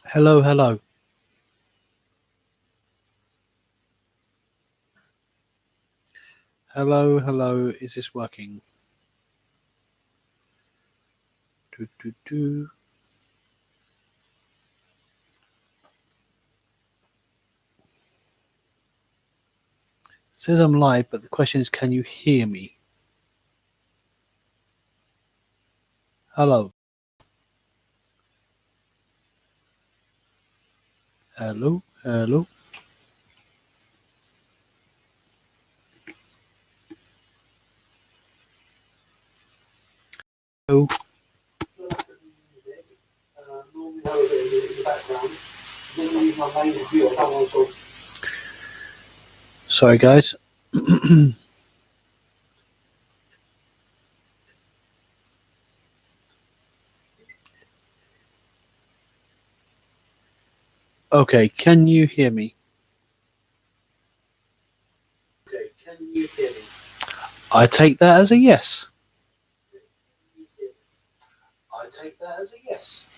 Hello, hello. Hello, hello. Is this working? Do, do, do. Says I'm live, but the question is, can you hear me? Hello. Hello, hello. Hello. Sorry, guys. Okay, can you hear me? Okay, can you hear me? I take that as a yes. I take that as a yes.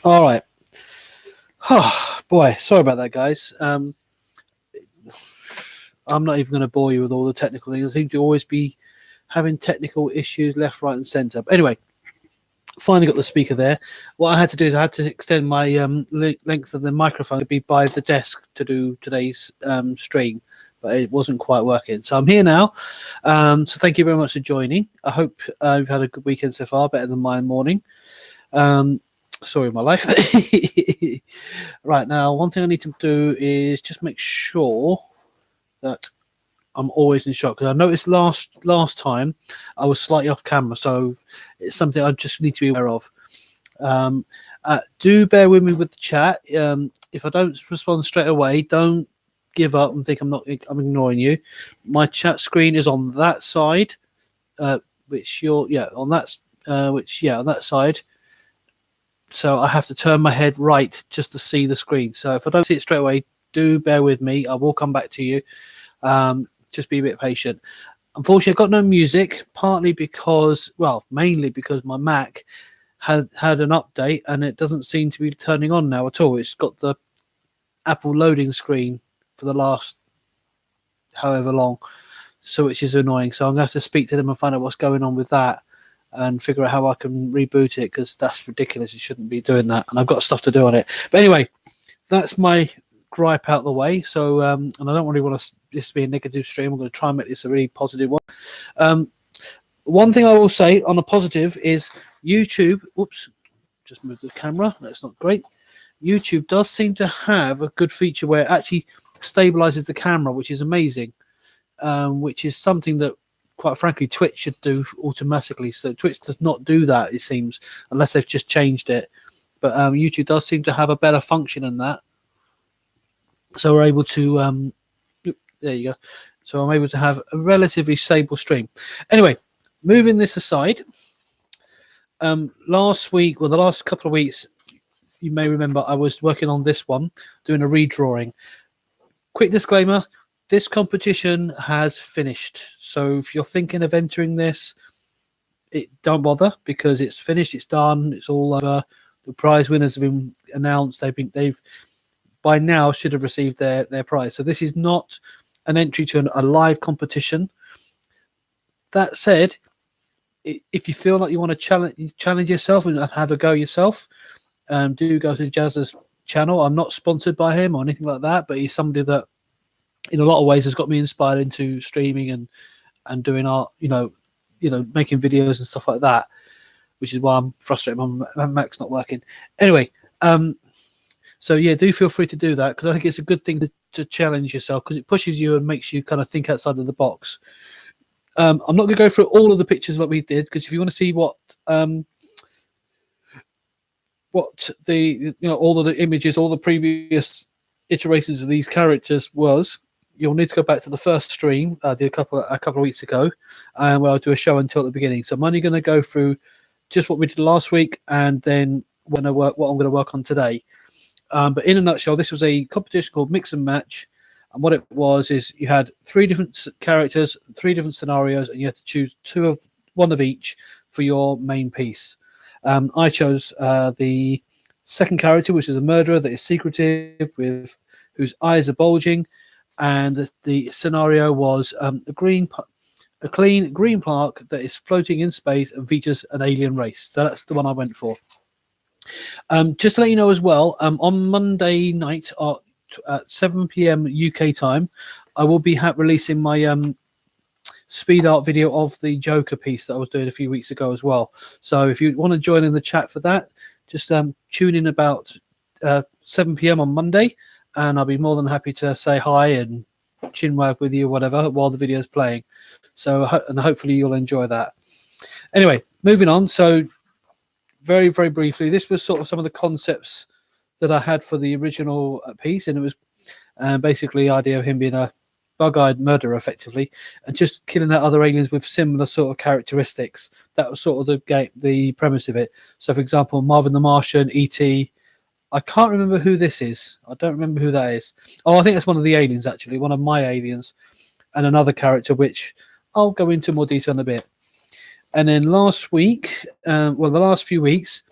All right. Oh, boy, sorry about that, guys. I'm not even going to bore you with all the technical things. I seem to always be having technical issues left, right, and centre. But anyway, finally got the speaker there. What I had to do is I had to extend my length of the microphone to be by the desk to do today's stream, but it wasn't quite working. So I'm here now. So thank you very much for joining. I hope you've had a good weekend so far, better than my morning. Story of my life. Right now, one thing I need to do is just make sure that I'm always in shock because I noticed last time I was slightly off camera, so it's something I just need to be aware of. Um, do bear with me with the chat. If I don't respond straight away, don't give up and think I'm ignoring you. My chat screen is on that side, which you're on that on that side. So I have to turn my head right just to see the screen. So if I don't see it straight away, do bear with me. I will come back to you. Just be a bit patient. Unfortunately, I've got no music, partly because, well, mainly because my Mac had an update and it doesn't seem to be turning on now at all. It's got the Apple loading screen for the last however long, so which is annoying. So I'm going to have to speak to them and find out what's going on with that and figure out how I can reboot it because that's ridiculous. You shouldn't be doing that, and I've got stuff to do on it. But anyway, that's my gripe out the way. So, and I don't really want this to be a negative stream. I'm going to try and make this a really positive one. One thing I will say on a positive is YouTube. Whoops, just moved the camera. That's not great. YouTube does seem to have a good feature where it actually stabilizes the camera, which is amazing. Which is something that, quite frankly, Twitch should do automatically. So Twitch does not do that, it seems, unless they've just changed it. But YouTube does seem to have a better function than that. So we're able to, there you go. So I'm able to have a relatively stable stream. Anyway, moving this aside, last week, well, the last couple of weeks, you may remember I was working on this one, doing a redrawing. Quick disclaimer, this competition has finished. So if you're thinking of entering this, don't bother because it's finished, it's done, it's all over. The prize winners have been announced. They've by now should have received their prize. So this is not an entry to a live competition. That said, if you feel like you want to challenge yourself and have a go yourself, do go to Jazz's channel. I'm not sponsored by him or anything like that, but he's somebody that in a lot of ways has got me inspired into streaming and doing art, making videos and stuff like that, which is why I'm frustrated my Mac's not working. Anyway, so yeah, do feel free to do that because I think it's a good thing to challenge yourself because it pushes you and makes you kind of think outside of the box. I'm not going to go through all of the pictures that we did because if you want to see what the all of the images, all the previous iterations of these characters was, you'll need to go back to the first stream I did a couple of weeks ago, where I'll do a show until the beginning. So I'm only going to go through just what we did last week, and then what I'm going to work on today. But in a nutshell, this was a competition called Mix and Match, and what it was is you had 3 different characters, 3 different scenarios, and you had to choose one of each for your main piece. I chose the second character, which is a murderer that is secretive, with whose eyes are bulging, and the scenario was a clean green plaque that is floating in space and features an alien race. So that's the one I went for. Just to let you know as well, on Monday night at 7 p.m. UK time, I will be releasing my speed art video of the Joker piece that I was doing a few weeks ago as well. So if you want to join in the chat for that, just tune in about 7 p.m. on Monday, and I'll be more than happy to say hi and chinwag with you, whatever, while the video is playing. So, and hopefully you'll enjoy that. Anyway, moving on. So very, very briefly, this was sort of some of the concepts that I had for the original piece, and it was basically the idea of him being a bug-eyed murderer, effectively, and just killing out other aliens with similar sort of characteristics. That was sort of the premise of it. So, for example, Marvin the Martian, E.T. I can't remember who this is. I don't remember who that is. Oh, I think that's one of the aliens, actually, one of my aliens, and another character, which I'll go into more detail in a bit. And then last week, the last few weeks,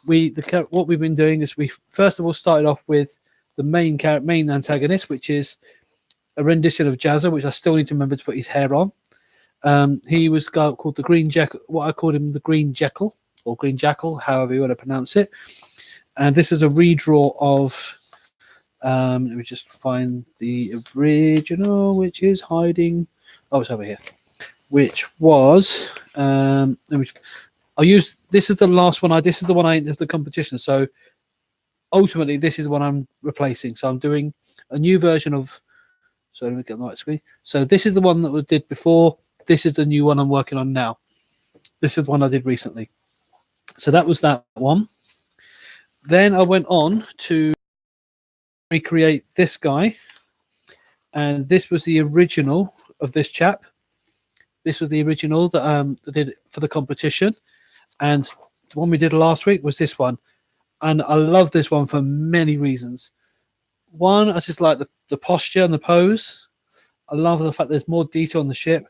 what we've been doing is we first of all started off with the main antagonist, which is a rendition of Jazza, which I still need to remember to put his hair on. He was called the Green Jackal. What I called him, the Green Jackal, or Green Jackal, however you want to pronounce it. And this is a redraw of. Let me just find the original, which is hiding. Oh, it's over here. Which was. I'll use. This is the last one. This is the one I of the competition. So ultimately, this is what I'm replacing. So I'm doing a new version of. So let me get the right screen. So this is the one that we did before. This is the new one I'm working on now. This is the one I did recently. So that was that one. Then I went on to recreate this guy. And this was the original of this chap. This was the original that I did for the competition. And the one we did last week was this one. And I love this one for many reasons. One, I just like the posture and the pose. I love the fact there's more detail on the ship.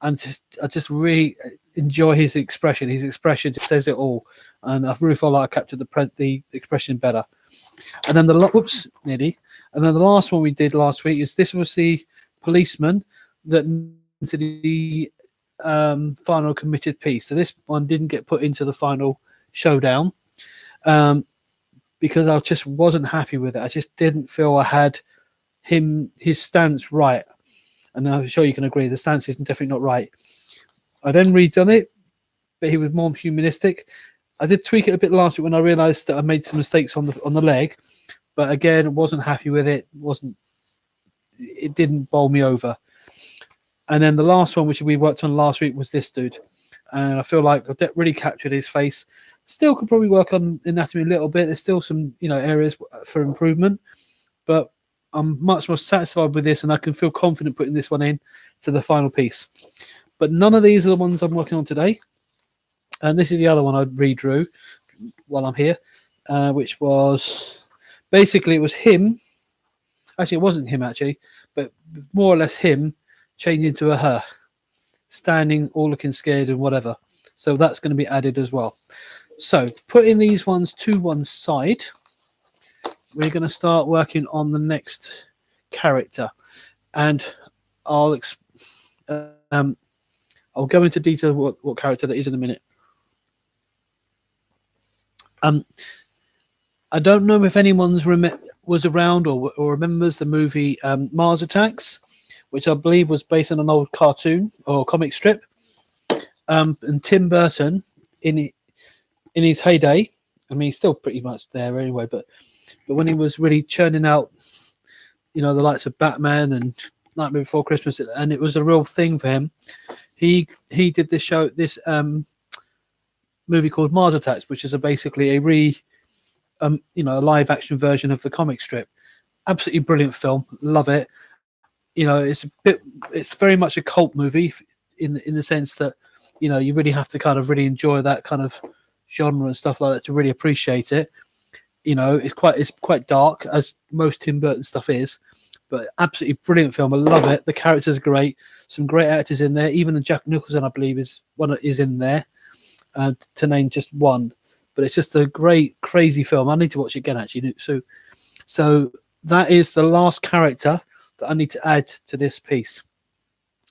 And I just really enjoy his expression. His expression just says it all. And I really feel like I captured the expression better. And then And then the last one we did last week is this was the policeman that into the final committed piece. So this one didn't get put into the final showdown because I just wasn't happy with it. I just didn't feel I had his stance right. And I'm sure you can agree the stance is definitely not right. I then redone it, but he was more humanistic. I did tweak it a bit last week when I realised that I made some mistakes on the leg, but again, wasn't happy with it. It didn't bowl me over. And then the last one, which we worked on last week, was this dude. And I feel like I've really captured his face. Still could probably work on anatomy a little bit. There's still some, areas for improvement, but I'm much more satisfied with this, and I can feel confident putting this one in to the final piece. But none of these are the ones I'm working on today. And this is the other one I redrew while I'm here, which was basically it was him. Actually, it wasn't him, but more or less him changed into a her, standing, all looking scared and whatever. So that's going to be added as well. So putting these ones to one side, we're going to start working on the next character, and I'll go into detail what character that is in a minute. I don't know if anyone's was around or remembers the movie Mars Attacks, which I believe was based on an old cartoon or comic strip. And Tim Burton, in his heyday, I mean, he's still pretty much there anyway, but when he was really churning out, the likes of Batman and Nightmare Before Christmas, and it was a real thing for him, he did this movie called Mars Attacks, which is basically a live action version of the comic strip. Absolutely brilliant film, love it. It's very much a cult movie in the sense that you really have to kind of really enjoy that kind of genre and stuff like that to really appreciate it. It's quite dark, as most Tim Burton stuff is, but absolutely brilliant film. I love it. The characters are great. Some great actors in there. Even Jack Nicholson, I believe, is in there, to name just one. but it's just a great, crazy film. I need to watch it again, actually. So that is the last character that I need to add to this piece.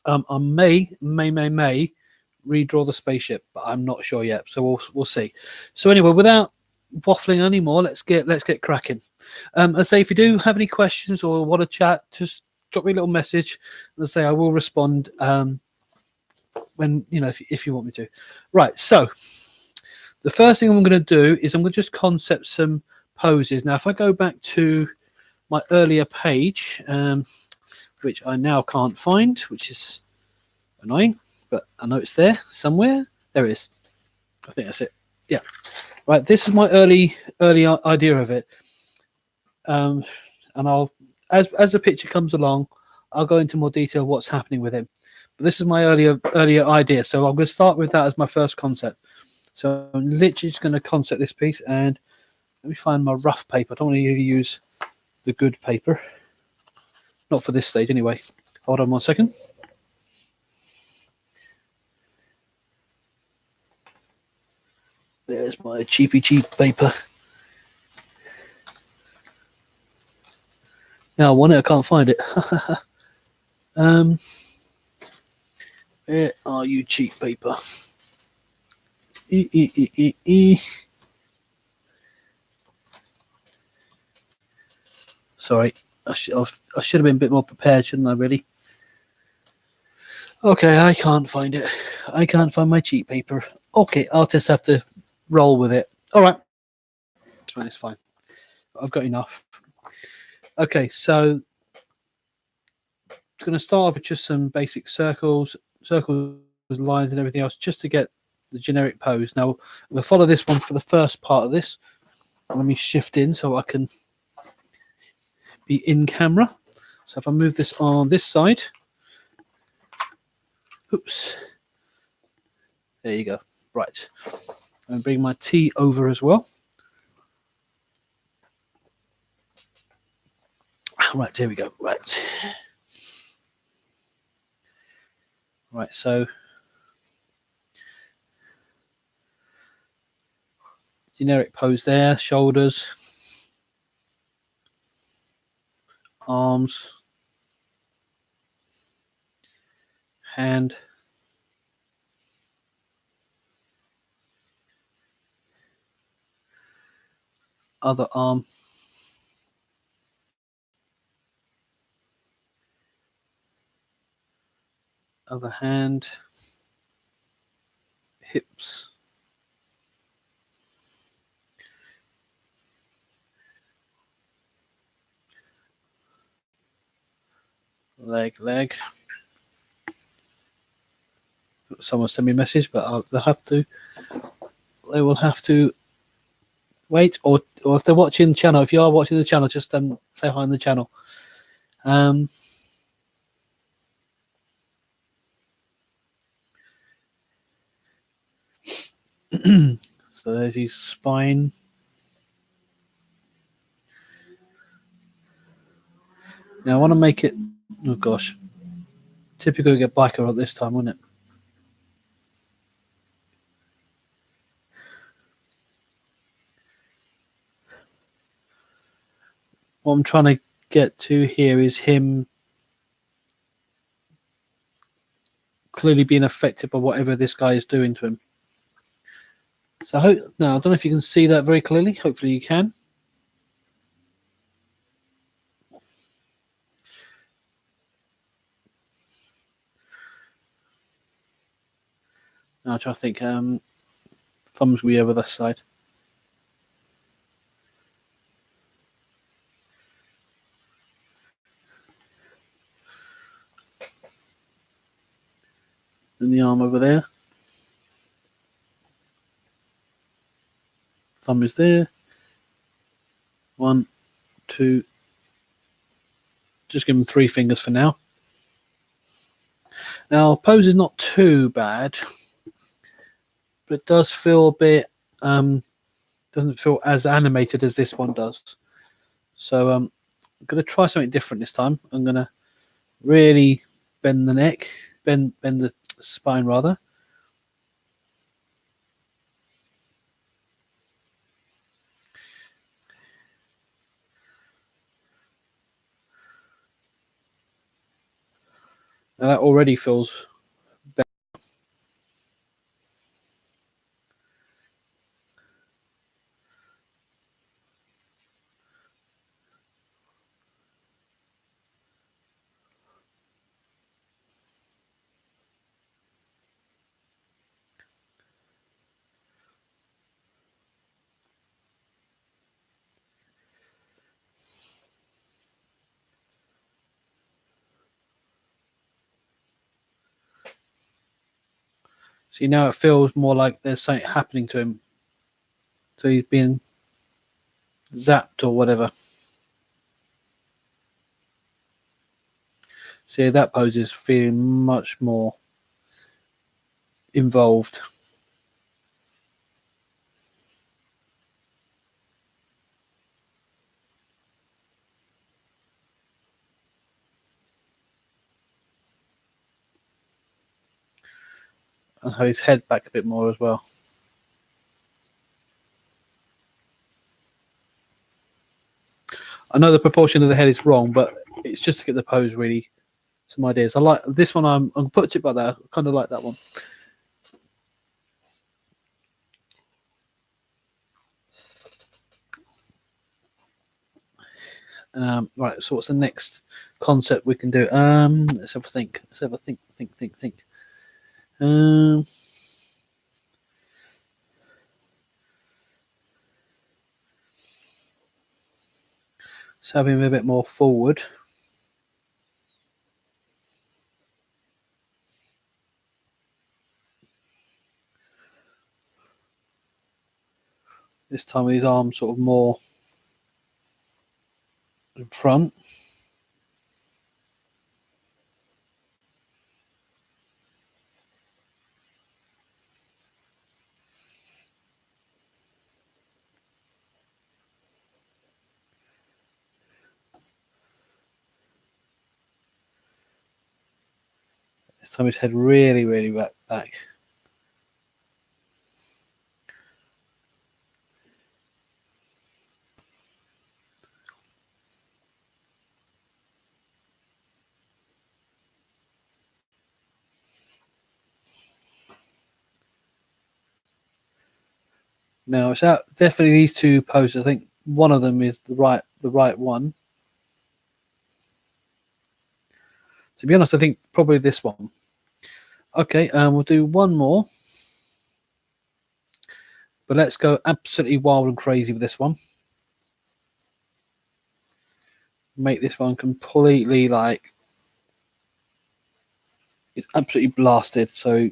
I may redraw the spaceship, but I'm not sure yet. So we'll see. So anyway, without waffling anymore, let's get cracking. I say if you do have any questions or want to chat, just drop me a little message. And say I will respond when if you want me to. Right. So the first thing I'm going to do is I'm going to just concept some poses. Now, if I go back to my earlier page, which I now can't find, which is annoying, but I know it's there somewhere. There it is. I think that's it. Yeah. Right. This is my early idea of it. And I'll, as the picture comes along, I'll go into more detail of what's happening with him. But this is my earlier idea. So I'm going to start with that as my first concept. So I'm literally just going to concept this piece, and let me find my rough paper. I don't want to use the good paper. Not for this stage anyway. Hold on 1 second. There's my cheap paper. Now I want it, I can't find it. Where are you, cheap paper? Sorry, I should have been a bit more prepared, shouldn't I, really? Okay, I can't find it. I can't find my cheap paper. Okay, I'll just have to roll with it. All right. It's fine. I've got enough. Okay, so I'm going to start off with just some basic circles, lines, and everything else, just to get the generic pose. Now, I'm going to follow this one for the first part of this. Let me shift in so I can be in camera. So if I move this on this side, oops, there you go. Right, and bring my T over as well. Right, there we go. Right, so generic pose there, shoulders, arms, hand, other arm, other hand, hips, leg. Someone sent me a message, but they will have to wait, or if they're watching the channel, if you are watching the channel, just say hi on the channel. So there's his spine. Now I want to make it, oh gosh, typical get biker at this time, wouldn't it? What I'm trying to get to here is him clearly being affected by whatever this guy is doing to him. So now I don't know if you can see that very clearly. Hopefully you can. Now I try to think. Thumbs will be over this side. And the arm over there. Thumb is there. 1, 2. Just give him 3 fingers for now. Now pose is not too bad, but it does feel a bit. Doesn't feel as animated as this one does. So I'm going to try something different this time. I'm going to really bend the neck, bend the spine rather. Now that already feels better. See, now it feels more like there's something happening to him. So he's being zapped or whatever. See, that pose is feeling much more involved. And have his head back a bit more as well. I know the proportion of the head is wrong, but it's just to get the pose really some ideas. I like this one. I'm put it by that. I kind of like that one. Right. So what's the next concept we can do? Let's have a think. Let's have a think. Think. Let's have him a bit more forward. This time his arms sort of more in front. This time his head really back. Now it's out. Definitely these two poses. I think one of them is the right one. To be honest, I think probably this one. Okay, we'll do one more. But let's go absolutely wild and crazy with this one. Make this one completely like it's absolutely blasted. So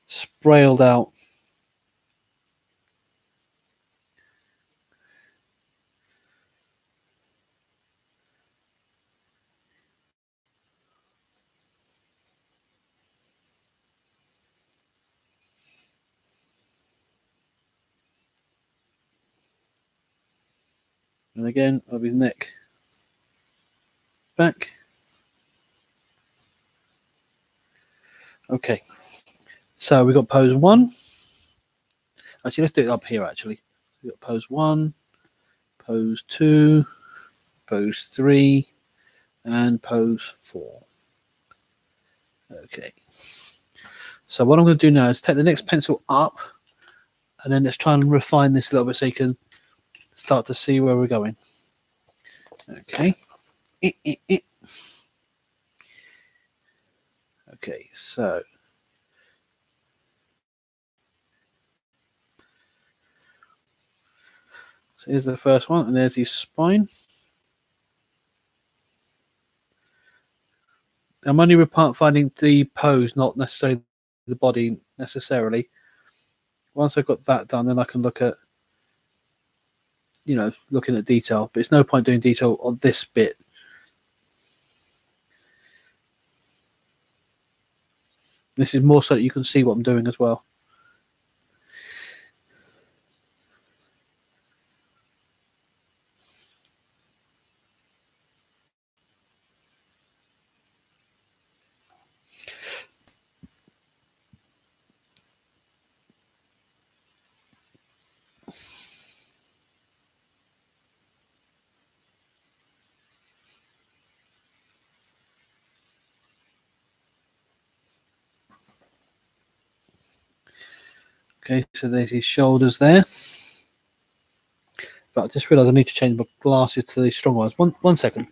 sprayed out. And again, of his neck back. Okay. So we got pose one. Actually, let's do it up here, actually. We got pose one, pose two, pose three, and pose four. Okay. So what I'm going to do now is take the next pencil up, and then let's try and refine this a little bit so you can start to see where we're going. Okay. Okay, so here's the first one, and there's his spine. I'm only finding the pose, not necessarily the body necessarily. Once I've got that done, then I can look at, looking at detail. But it's no point doing detail on this bit. This is more so that you can see what I'm doing as well. Okay, so there's his shoulders there. But I just realised I need to change my glasses to these strong ones. One second.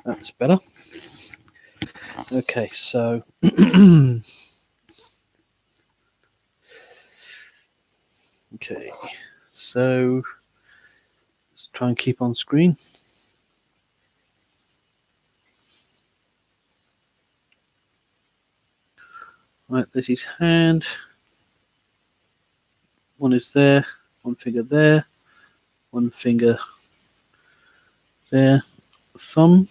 That's better. Okay, so okay, so let's try and keep on screen. Right, there's his hand. One is there, one finger there, one finger there, thumb.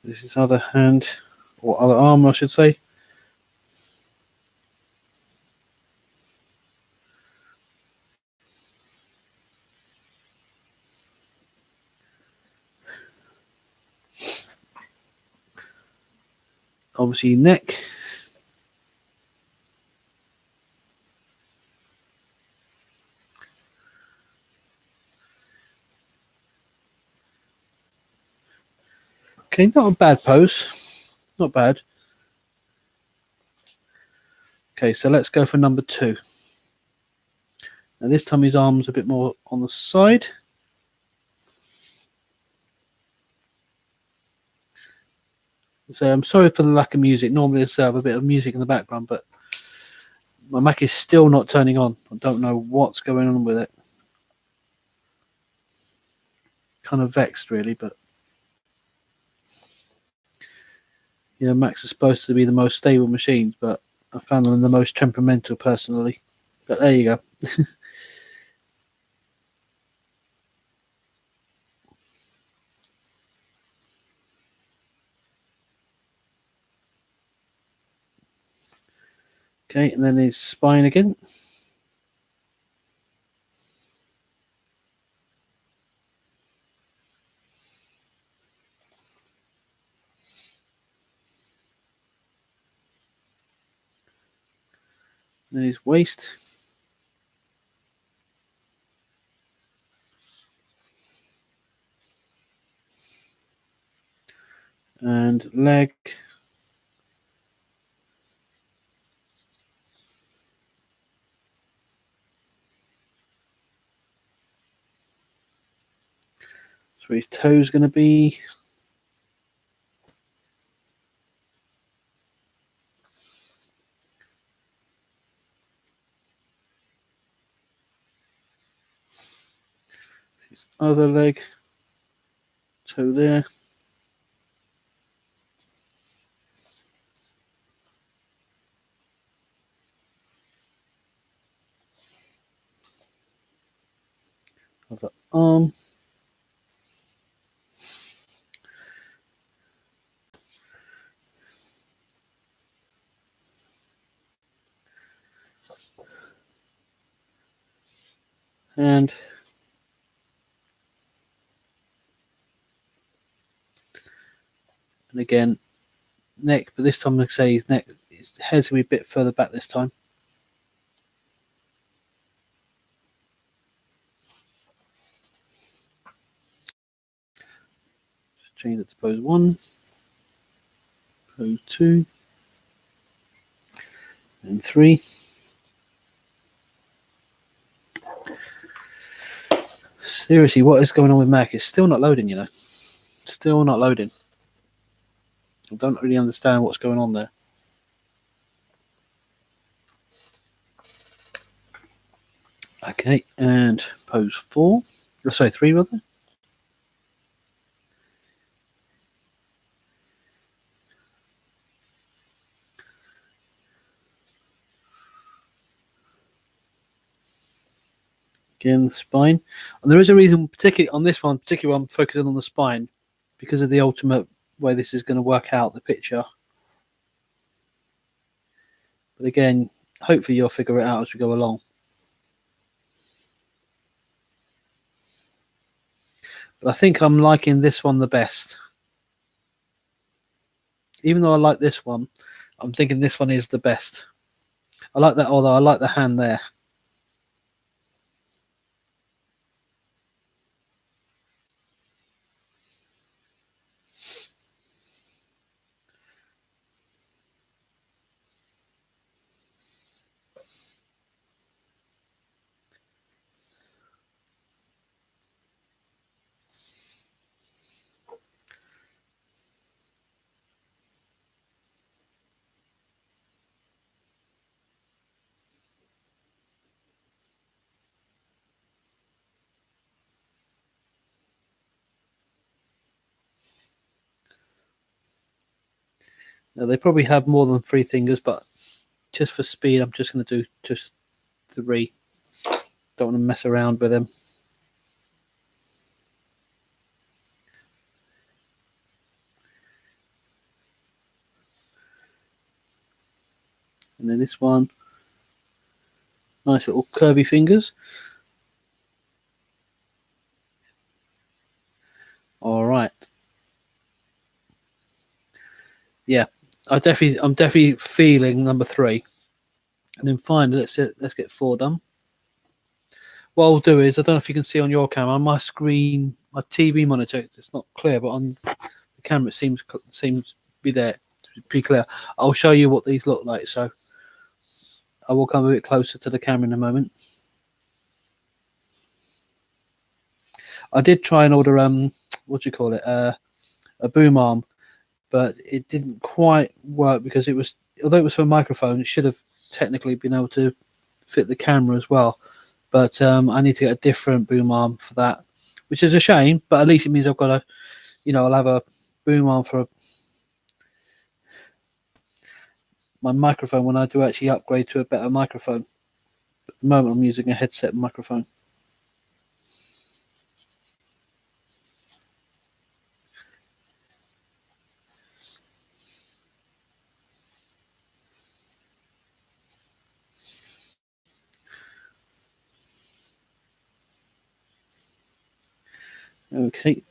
This is other hand, or other arm, I should say. Obviously, neck. Okay, not a bad pose. Not bad. Okay, so let's go for number 2. Now this time his arm's a bit more on the side. So I'm sorry for the lack of music. Normally I have a bit of music in the background, but my Mac is still not turning on. I don't know what's going on with it. Kind of vexed, really, but you know, Macs are supposed to be the most stable machines, but I found them the most temperamental personally. But there you go. Okay, and then his spine again. Then his waist. And leg. So his toes going to be. His other leg. Toe there. Other arm. And again, neck, but this time, like I say, his neck, his head's going to be a bit further back this time. Just change it to pose 1, pose 2, and 3. Seriously, what is going on with Mac? It's still not loading, you know. Still not loading. I don't really understand what's going on there. Okay, and pose 4. Sorry, 3 rather. Again, the spine. And there is a reason, particularly on this one, particularly I'm focusing on the spine, because of the ultimate way this is going to work out the picture. But again, hopefully you'll figure it out as we go along. But I think I'm liking this one the best. Even though I like this one, I'm thinking this one is the best. I like that, although I like the hand there. Now, they probably have more than 3 fingers, but just for speed, I'm just going to do just 3. Don't want to mess around with them. And then this one, nice little curvy fingers. All right. Yeah, I'm definitely feeling number 3. And then finally, let's get 4 done. What I'll do is, I don't know if you can see on your camera, on my screen, my TV monitor, it's not clear, but on the camera it seems to be there, pretty clear. I'll show you what these look like. So I will come a bit closer to the camera in a moment. I did try and order what do you call it, a boom arm, but it didn't quite work because it was, although it was for a microphone, it should have technically been able to fit the camera as well. But I need to get a different boom arm for that, which is a shame. But at least it means I've got I'll have a boom arm for my microphone when I do actually upgrade to a better microphone. At the moment, I'm using a headset microphone. Okay.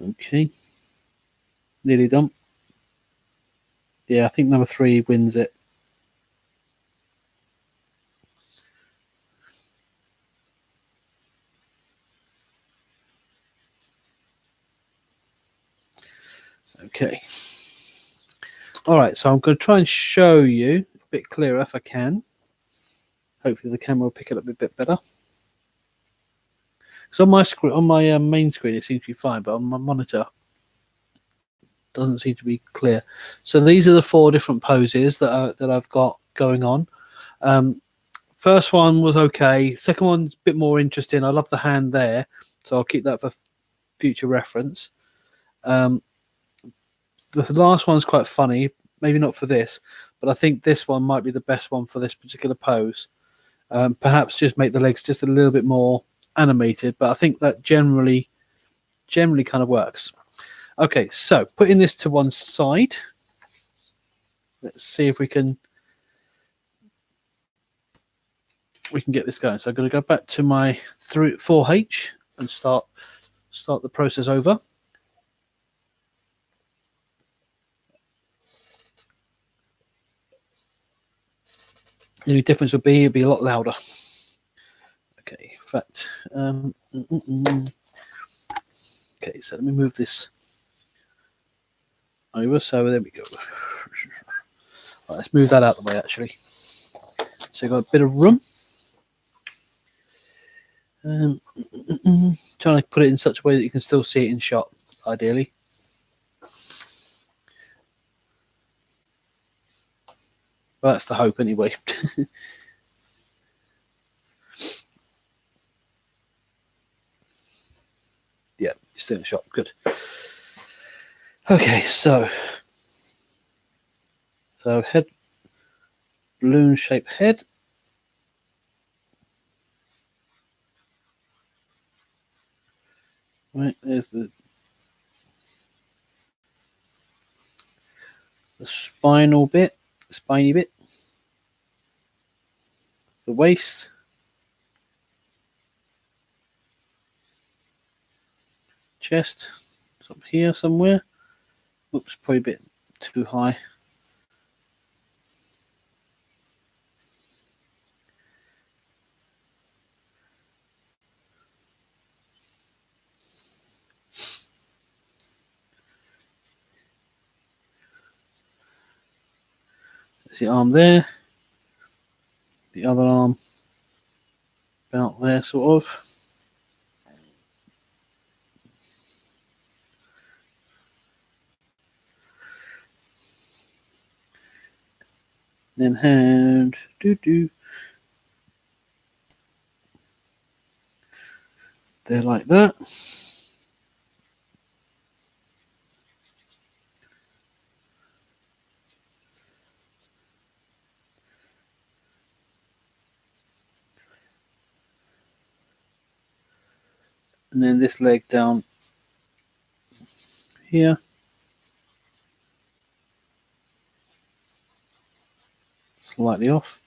Okay. Nearly done. Yeah, I think number 3 wins it. Okay. All right, so I'm going to try and show you a bit clearer if I can. Hopefully the camera will pick it up a bit better. So on my screen, on my main screen, it seems to be fine, but on my monitor, it doesn't seem to be clear. So these are the 4 different poses that I've got going on. First one was okay. Second one's a bit more interesting. I love the hand there, so I'll keep that for future reference. The last one's quite funny. Maybe not for this, but I think this one might be the best one for this particular pose. Perhaps just make the legs just a little bit more animated, but I think that generally kind of works. Okay, so putting this to one side, let's see if we can get this going. So I'm going to go back to my 4H and start the process over. The only difference would be it'd be a lot louder. Okay, in fact, okay, so let me move this over. So there we go. Right, let's move that out of the way, actually. So you've got a bit of room. Trying to put it in such a way that you can still see it in shot, ideally. Well, that's the hope, anyway. Yeah, just still in the shop. Good. Okay, so head, balloon shaped head. Right, there's the spiny bit, the waist, chest, it's up here somewhere. Oops, probably a bit too high. There's the arm there, the other arm about there, sort of. Then hand, They're like that. And then this leg down here. Slightly off.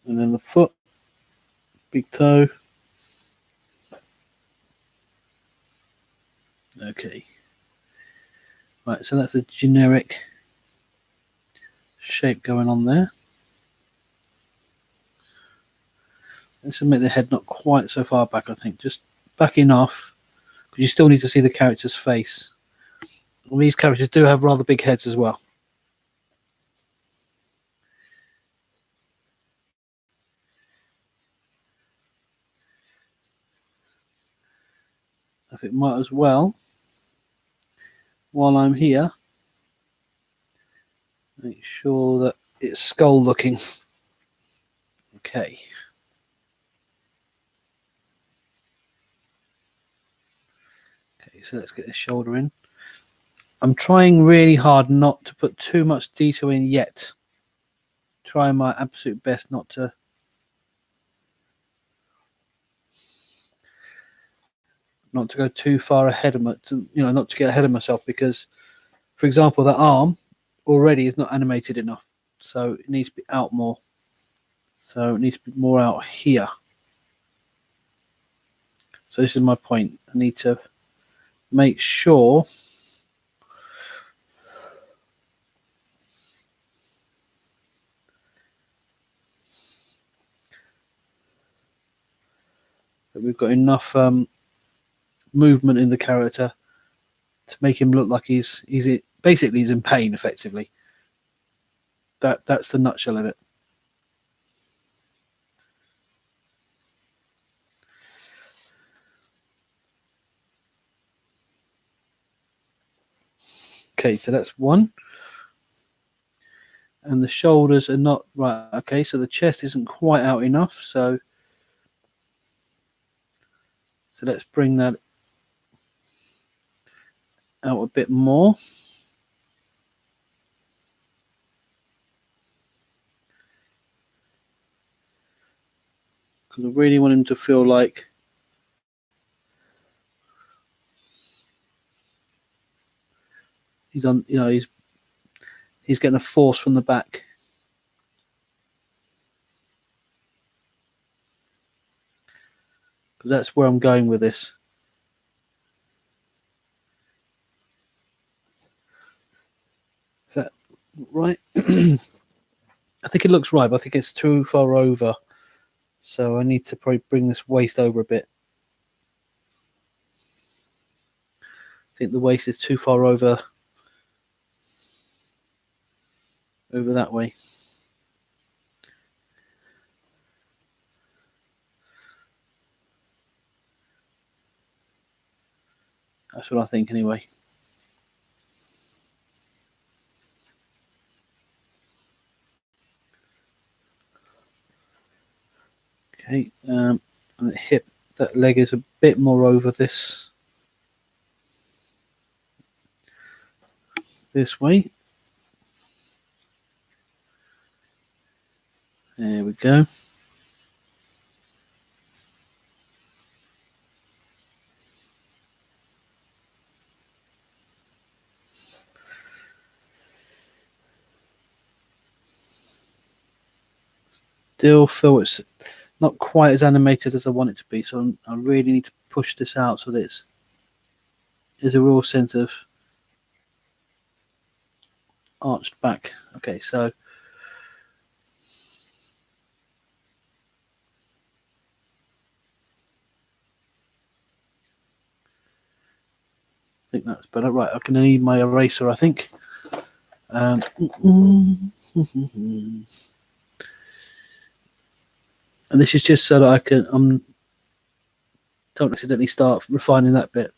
And then the foot, big toe. Okay. Right, so that's a generic shape going on there. Let's make the head not quite so far back, I think. Just back enough, because you still need to see the character's face. And these characters do have rather big heads as well. I think might as well, while I'm here, make sure that it's skull looking. Okay. Okay, so let's get this shoulder in. I'm trying really hard not to put too much detail in yet. Trying my absolute best not to go too far ahead of not to get ahead of myself, because, for example, that arm already is not animated enough, so it needs to be out more. So it needs to be more out here. So this is my point. I need to make sure that we've got enough movement in the character to make him look like he's basically he's in pain, effectively. That's the nutshell of it. Okay, so that's one. And the shoulders are not right. Okay, so the chest isn't quite out enough. So let's bring that out a bit more. Because I really want him to feel like he's on, he's getting a force from the back. Because that's where I'm going with this. Is that right? I think it looks right, but I think it's too far over. So I need to probably bring this waist over a bit. I think the waist is too far over that way. That's what I think anyway. Okay, and the hip that leg is a bit more over this way. There we go. Still feel it's not quite as animated as I want it to be, so I really need to push this out so that there's a real sense of arched back. Okay, so I think that's better. Right, I'm going to need my eraser, I think. And this is just so that I can don't accidentally start refining that bit.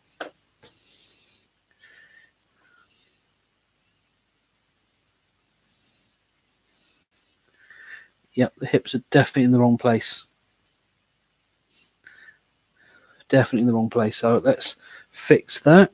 Yep, the hips are definitely in the wrong place. Definitely in the wrong place. So let's fix that.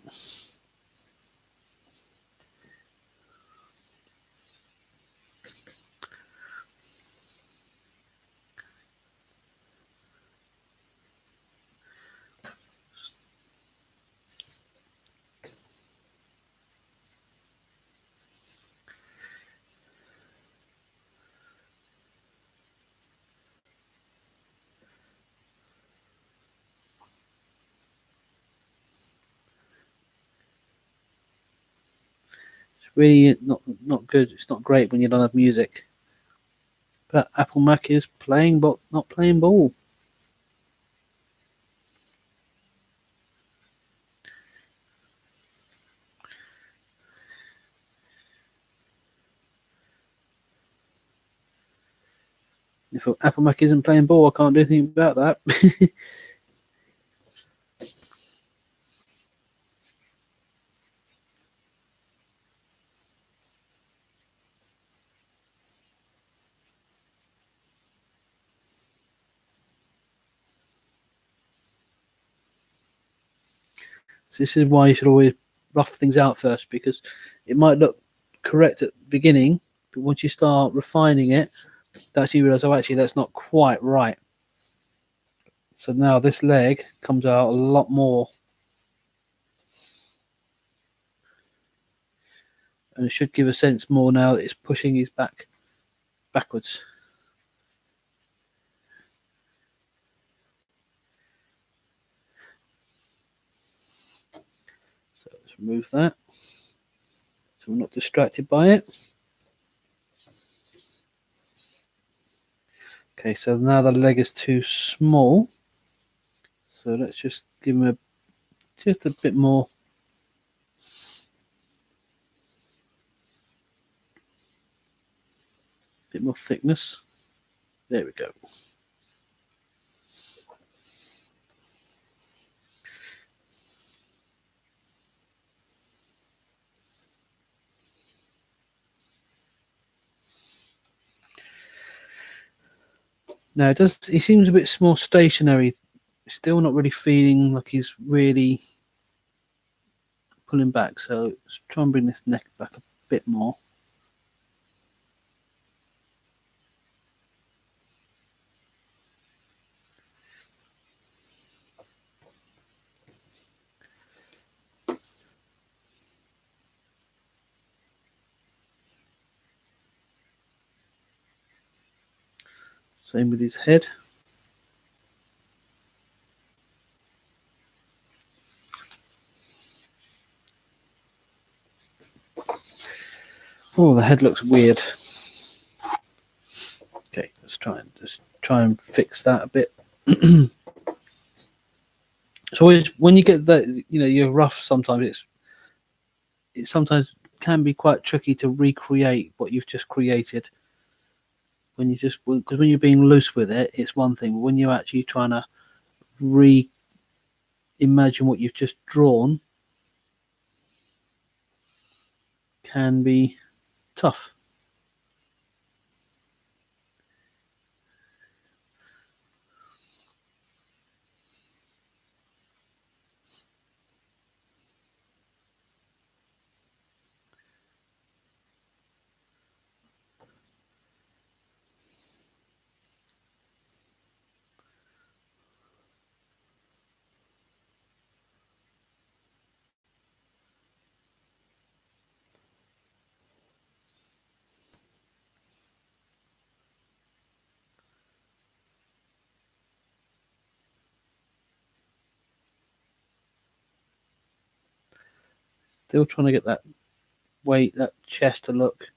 Really not good. It's not great when you don't have music. But Apple Mac is playing, but not playing ball. If Apple Mac isn't playing ball, I can't do anything about that. So this is why you should always rough things out first, because it might look correct at the beginning, but once you start refining it, that's you realize, oh, actually, that's not quite right. So now this leg comes out a lot more, and it should give a sense more now that it's pushing his back backwards. So let's remove that, so we're not distracted by it. Okay, so now the leg is too small. So let's just give him just a bit more. Bit more thickness. There we go. Now it does. He seems a bit more stationary. Still not really feeling like he's really pulling back. So let's try and bring this neck back a bit more. Same with his head. Oh, the head looks weird. Okay, let's try and fix that a bit. It's always when you get that, you're rough. Sometimes it sometimes can be quite tricky to recreate what you've just created. Because when you're being loose with it, it's one thing. But when you're actually trying to reimagine what you've just drawn, can be tough. Still trying to get that weight, that chest to look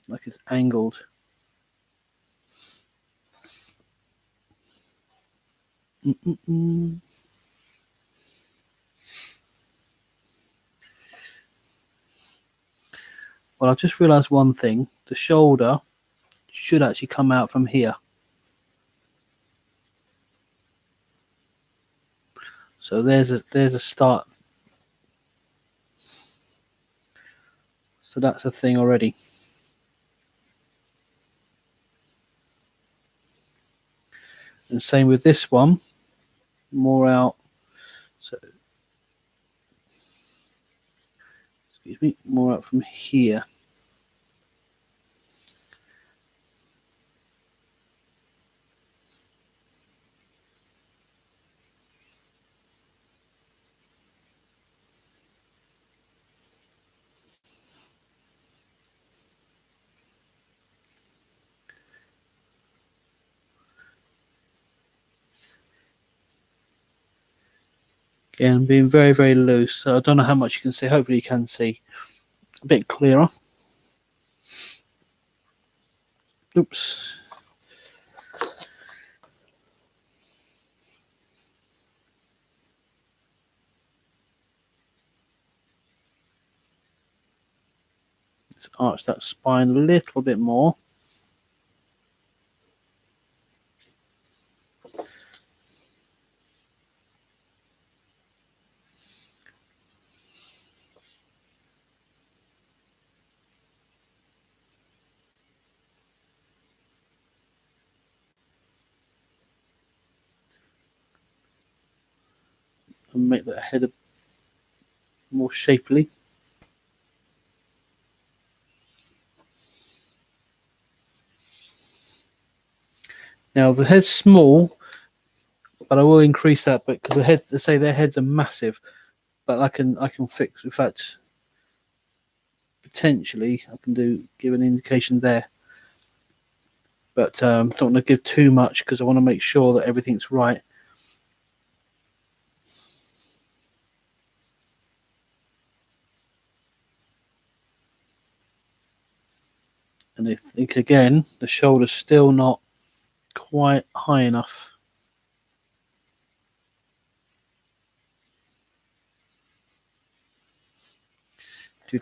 like it's angled. Well, I've just realised one thing. The shoulder should actually come out from here. So there's a start. So that's a thing already. And same with this one. More out. So excuse me, more out from here. Again, being very, very loose. So I don't know how much you can see. Hopefully you can see a bit clearer. Oops. Let's arch that spine a little bit more. And make that head a more shapely. Now the head's small, but I will increase that. But because the head, they say their heads are massive, but I can fix. In fact, potentially I can give an indication there. But don't want to give too much because I want to make sure that everything's right. And I think again the shoulder's still not quite high enough. I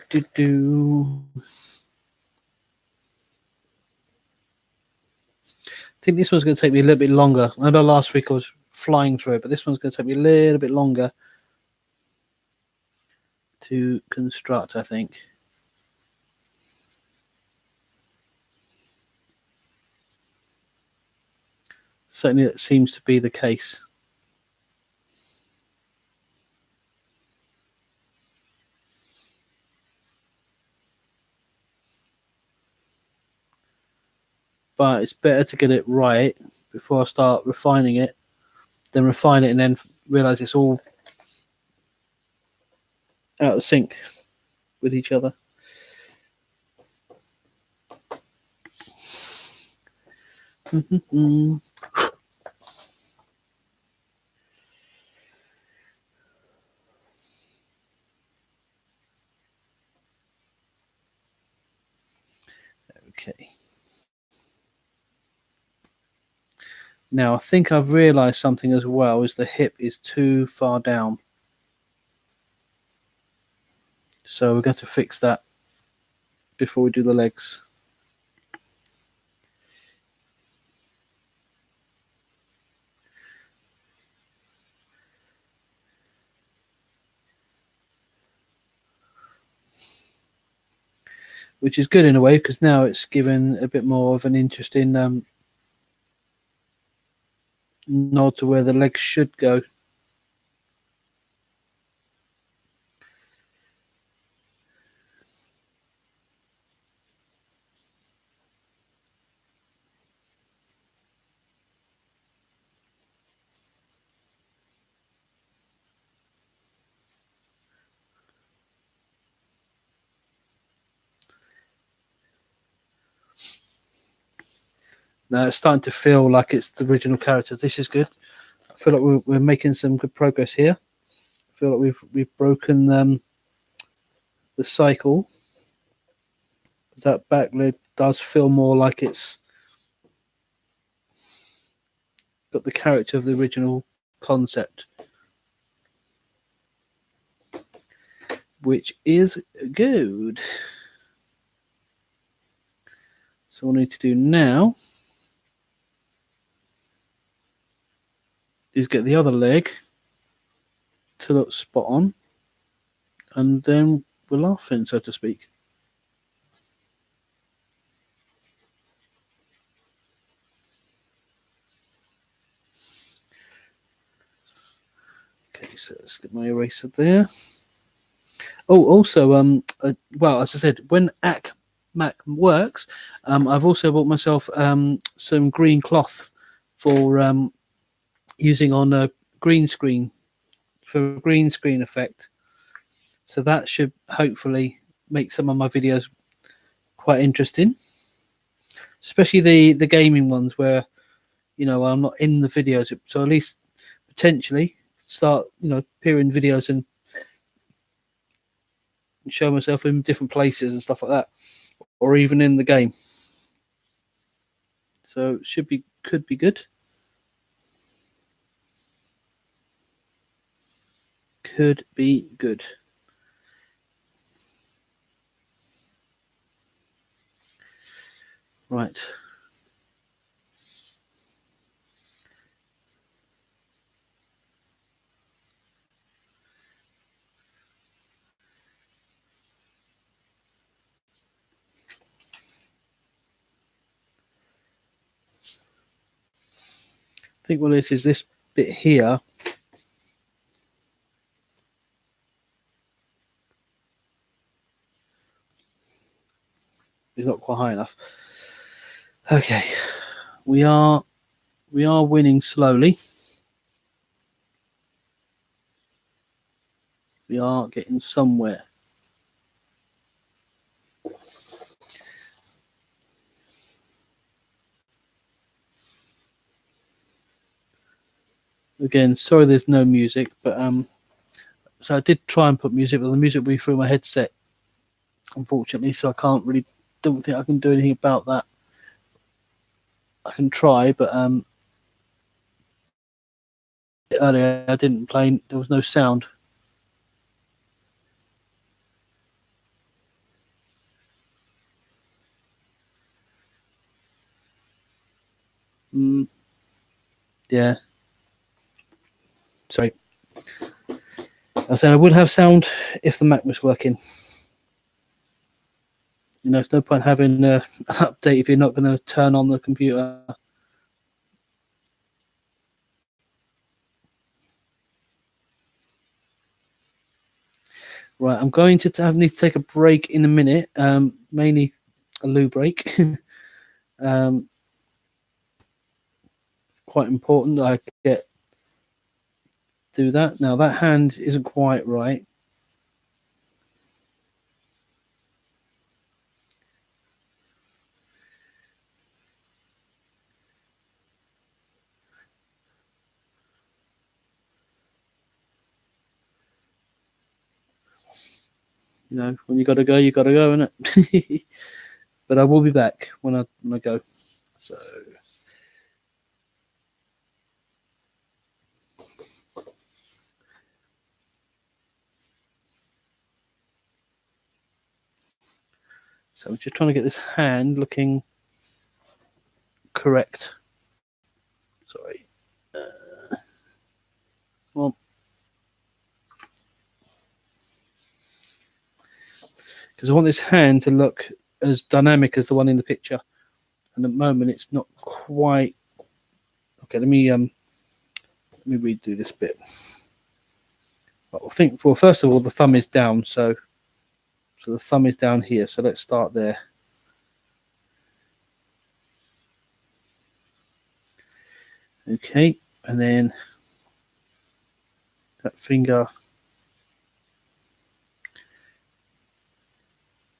think this one's going to take me a little bit longer. I know last week I was flying through it, but this one's going to take me a little bit longer to construct, I think. Certainly that seems to be the case. But it's better to get it right before I start refining it than refine it and then realise it's all out of sync with each other. Okay. Now I think I've realised something as well, is the hip is too far down. So we're going to fix that before we do the legs. Which is good in a way, because now it's given a bit more of an interesting nod to where the legs should go. Now it's starting to feel like it's the original characters. This is good. I feel like we're making some good progress here. I feel like we've broken the cycle, because that back leg does feel more like it's got the character of the original concept, which is good. So what I need to do now is get the other leg to look spot on, and then we're laughing, so to speak. Okay, so let's get my eraser there. Oh, also, well, as I said, when Mac works, I've also bought myself some green cloth for using on a green screen, for a green screen effect. So that should hopefully make some of my videos quite interesting, especially the gaming ones where, you know, I'm not in the videos. So at least potentially start, you know, appearing videos and show myself in different places and stuff like that, or even in the game. So could be good. Could be good. Right. I think what this is, this bit here is not quite high enough. Okay, we are winning slowly. We are getting somewhere. Again, sorry there's no music, but so I did try and put music, but the music will be through my headset, unfortunately, so I don't think I can do anything about that. I can try, but earlier I didn't play, there was no sound. Yeah. Sorry. I said I would have sound if the Mac was working. You know, it's no point having an update if you're not going to turn on the computer. Right, I'm going to need to take a break in a minute, mainly a loo break. Quite important that I do that. Now that hand isn't quite right. You know, when you got to go, isn't it? But I will be back when I go. So. So I'm just trying to get this hand looking correct. Sorry. Well, because I want this hand to look as dynamic as the one in the picture, and at the moment it's not quite. Okay, let me redo this bit. Well, first of all, the thumb is down, so the thumb is down here. So let's start there. Okay, and then that finger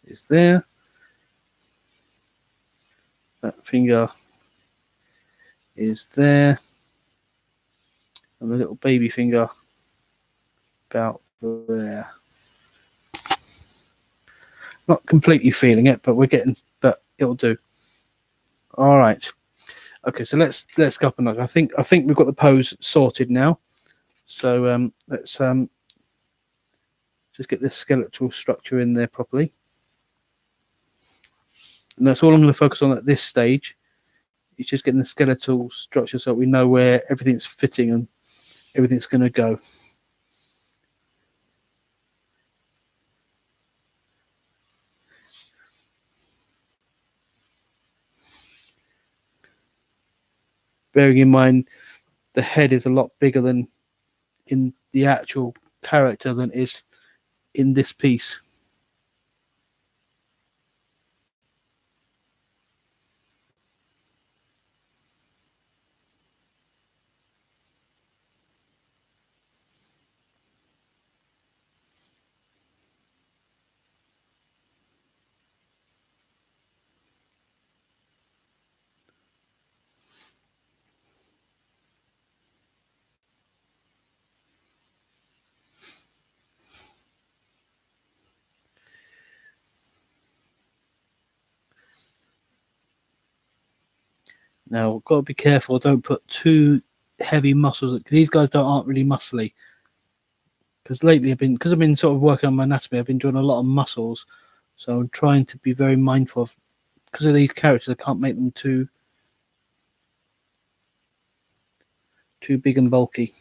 is there. That finger is there. And the little baby finger about there. Not completely feeling it, but but it'll do. All right. Okay, so let's go up and look. I think we've got the pose sorted now. So let's just get this skeletal structure in there properly. And that's all I'm going to focus on at this stage. It's just getting the skeletal structure so we know where everything's fitting and everything's going to go. Bearing in mind the head is a lot bigger than in the actual character than is in this piece. Now, I've got to be careful. Don't put too heavy muscles. These guys aren't really muscly. Because lately I've been sort of working on my anatomy. I've been doing a lot of muscles, so I'm trying to be very mindful of. Because of these characters, I can't make them too big and bulky.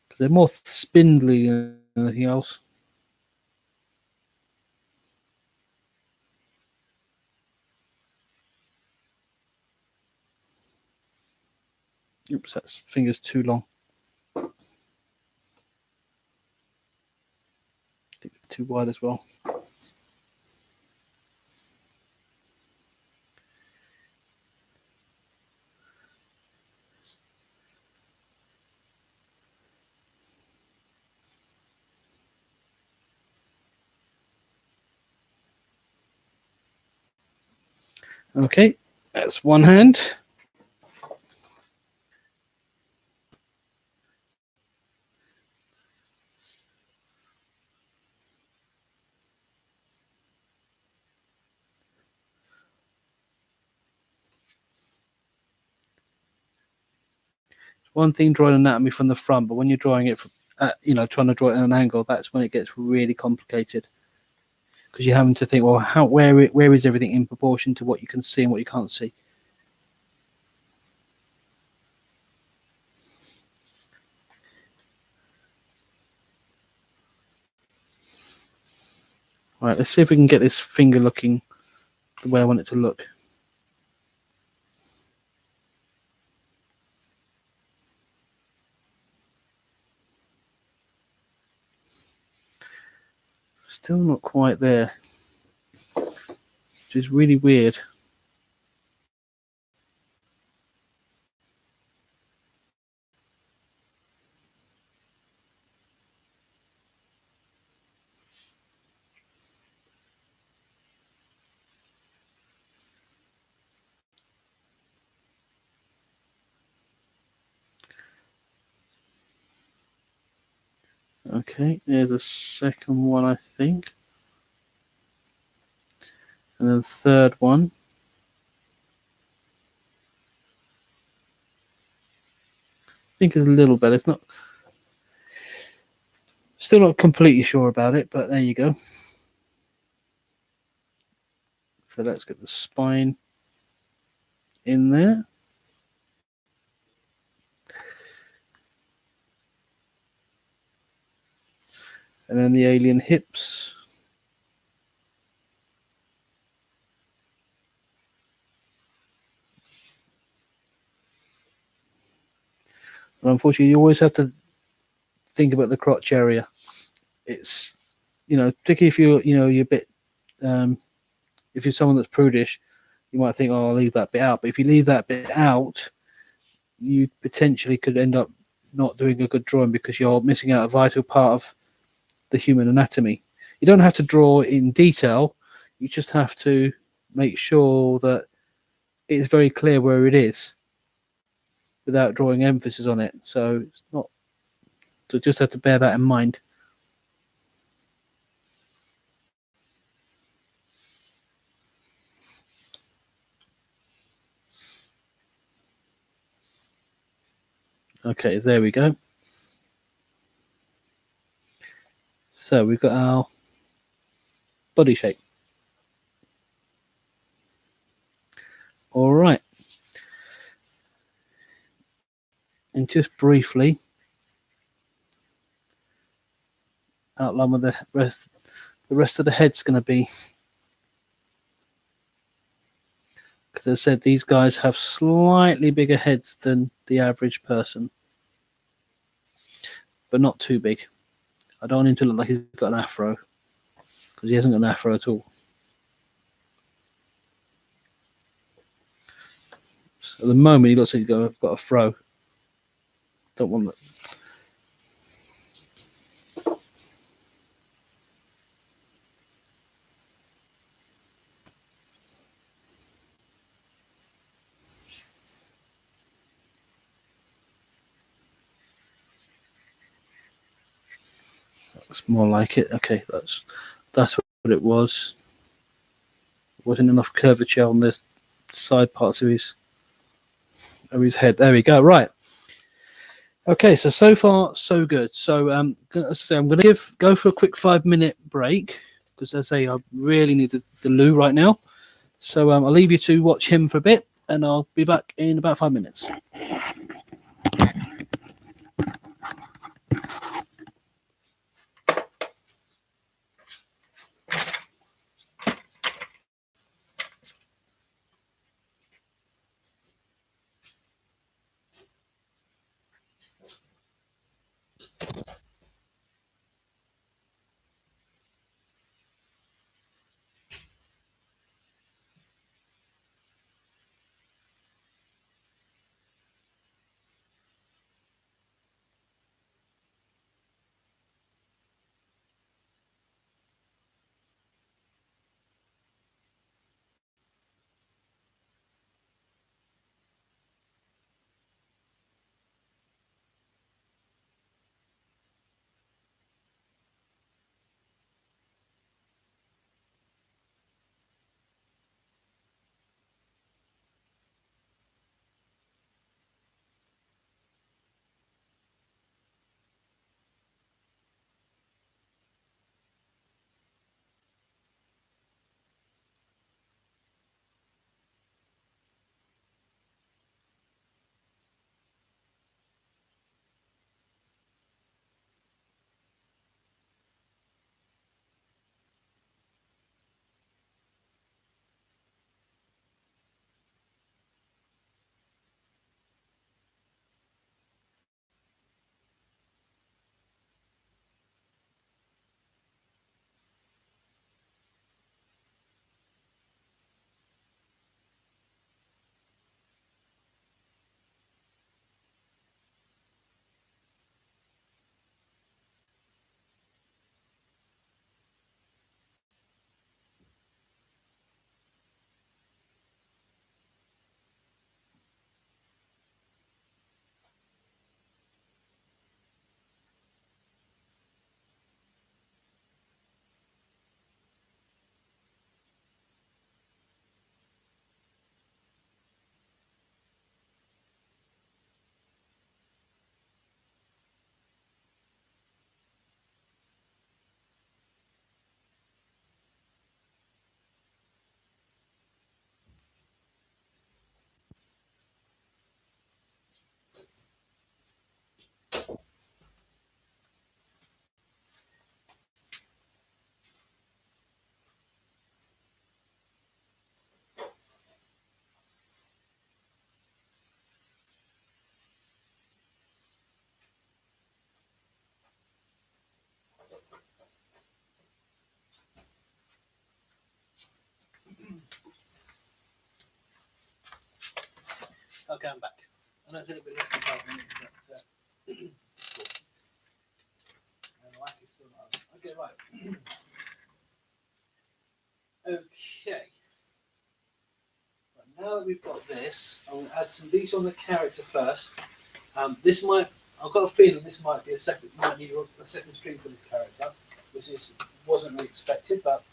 Because they're more spindly than anything else. Oops, that finger's too long. Too wide as well. Okay, that's one hand. One thing drawing anatomy from the front, but when you're drawing it from, trying to draw it at an angle, that's when it gets really complicated. Because you're having to think, well, where is everything in proportion to what you can see and what you can't see? Right, let's see if we can get this finger looking the way I want it to look. Still not quite there, which is really weird. Okay, there's a second one, I think. And then the third one. I think it's a little better. It's not. Still not completely sure about it, but there you go. So let's get the spine in there. And then the alien hips. But unfortunately, you always have to think about the crotch area. It's, particularly if you're a bit, if you're someone that's prudish, you might think, oh, I'll leave that bit out. But if you leave that bit out, you potentially could end up not doing a good drawing because you're missing out a vital part of the human anatomy. You don't have to draw in detail. You just have to make sure that it's very clear where it is without drawing emphasis on it. So it's not. So just have to bear that in mind. Okay, there we go. So we've got our body shape. All right. And just briefly outline what the rest of the head's going to be. Because as I said, these guys have slightly bigger heads than the average person, but not too big. I don't want him to look like he's got an afro, because he hasn't got an afro at all. So at the moment, he looks like he's got a fro. Don't want that. That's more like it. Okay, that's what it was. Wasn't enough curvature on the side parts of his head. There we go. Right. Okay, so far so good. So as I say, I'm going to go for a quick 5-minute break because as I say, I really need the loo right now. So I'll leave you to watch him for a bit, and I'll be back in about 5 minutes. Okay, I'm back. I know it's a little bit less than 5 minutes, but and the whack is still not on. Okay, right. Okay. Right, now that we've got this, I'm going to add some detail on the character first. This might, I've got a feeling this might be might need a second string for this character, which wasn't really expected, but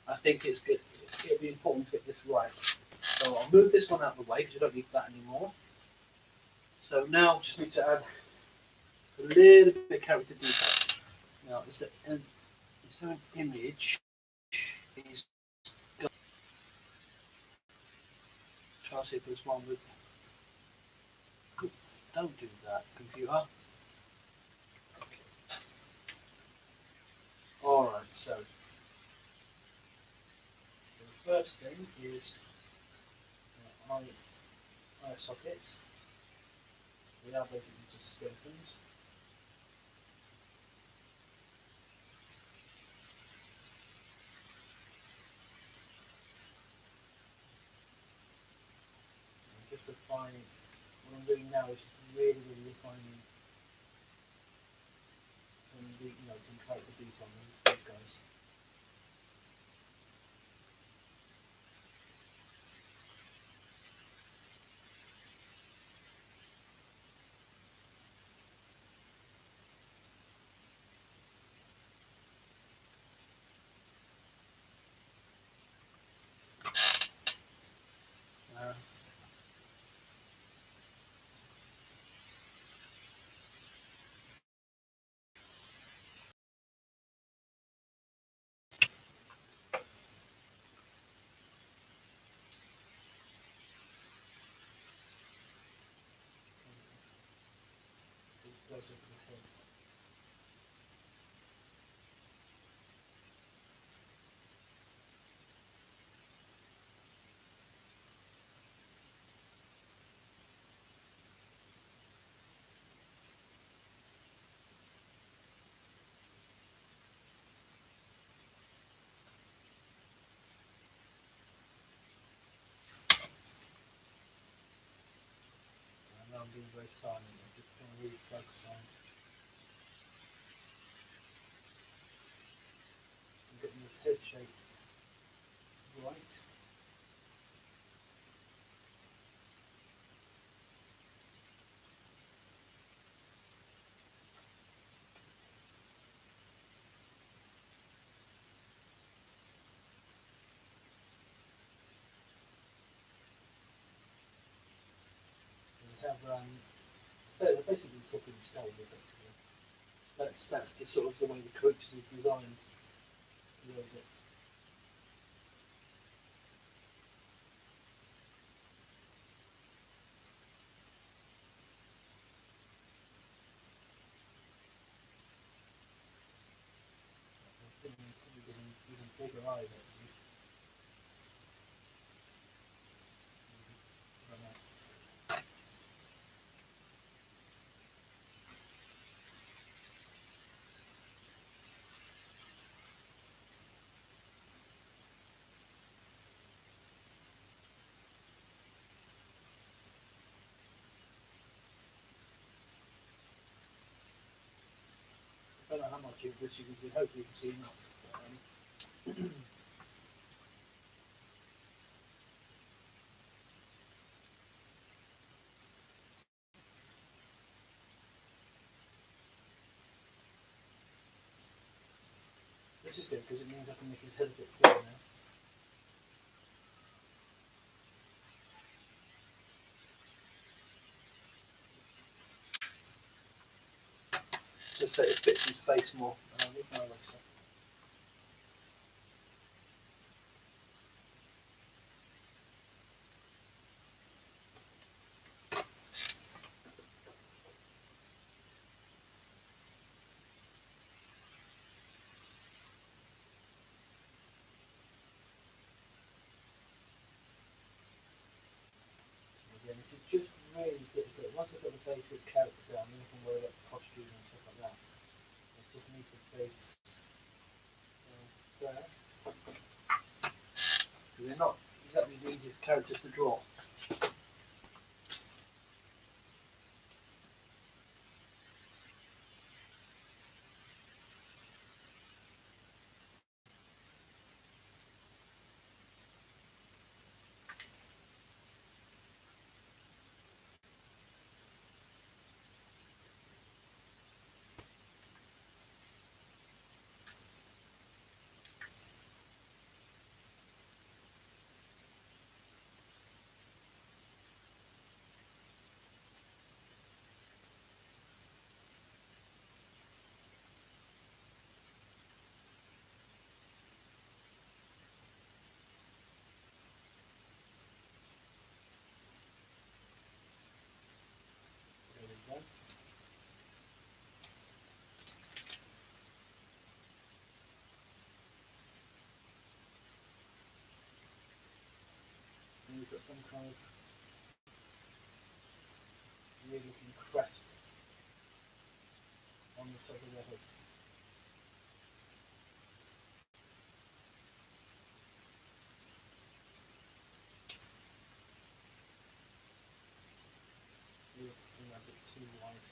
I think it's good. It'll be important to get this right. So I'll move this one out of the way because you don't need that anymore. So now just need to add a little bit of character detail. Now is there an image is try to see if there's one with don't do that, computer. Alright, so the first thing is eye sockets. They are basically just skeletons. And just refining what I'm doing now is really refining some of the some character detail on these guys. Uh, those are the head. And now I'm being very silent. I'm just trying to really focus on getting this head shape right. We have so they're basically talking stable effectively. That's the sort of the way the creatures are designed a little bit. I think we're probably getting even bigger eyes actually. I don't know. I don't know how much of this you can see. Hopefully you can see enough. This is good because it means I can make his head a bit bigger now. Just so it fits his face more. Again, this is just really difficult. Once I've got the basic character down, then I can worry about the costume and stuff like that. I just need the base there. Because they're not exactly the easiest characters to draw. some kind of weird looking crest on the top of their heads. A bit too wide.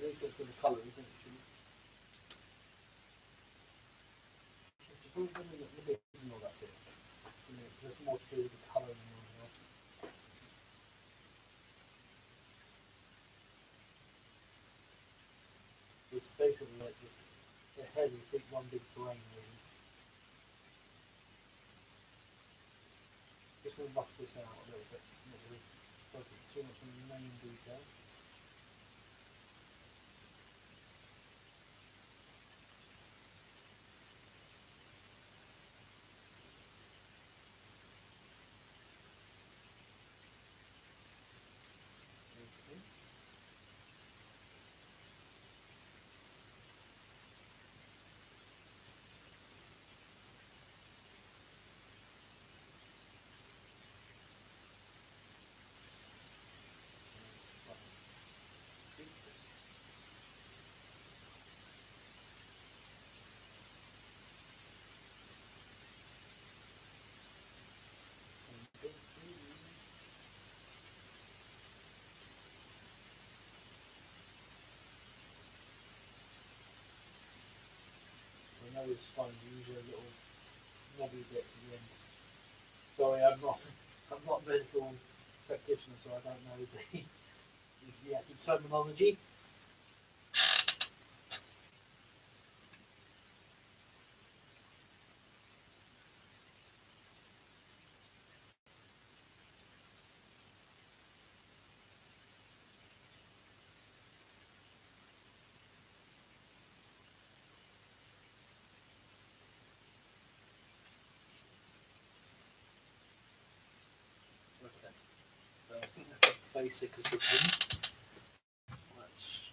This is for the colour, isn't it? Look at all that bit. There's more to do with the colour than anything else. It's basically like the head is one big brain, really. Just going to rough this out a little bit. Not really focus too much on the main detail. I know it's fun, usually a little knobby bits at the end. Sorry, I'm not a medical practitioner, so I don't know the actual terminology. Okay, so I think that's as basic as we can. Let's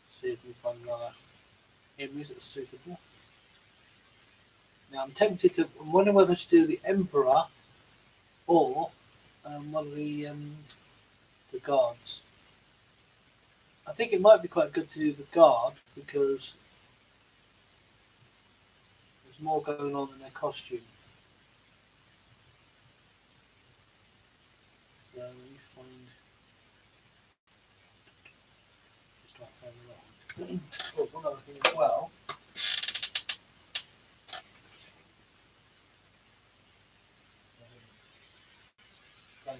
see if we find another image that's suitable. Now I'm wondering whether to do the Emperor or one of the guards. I think it might be quite good to do the guard because there's more going on in their costume. So let me find. Just try to find the right one. Oh, one other thing as well.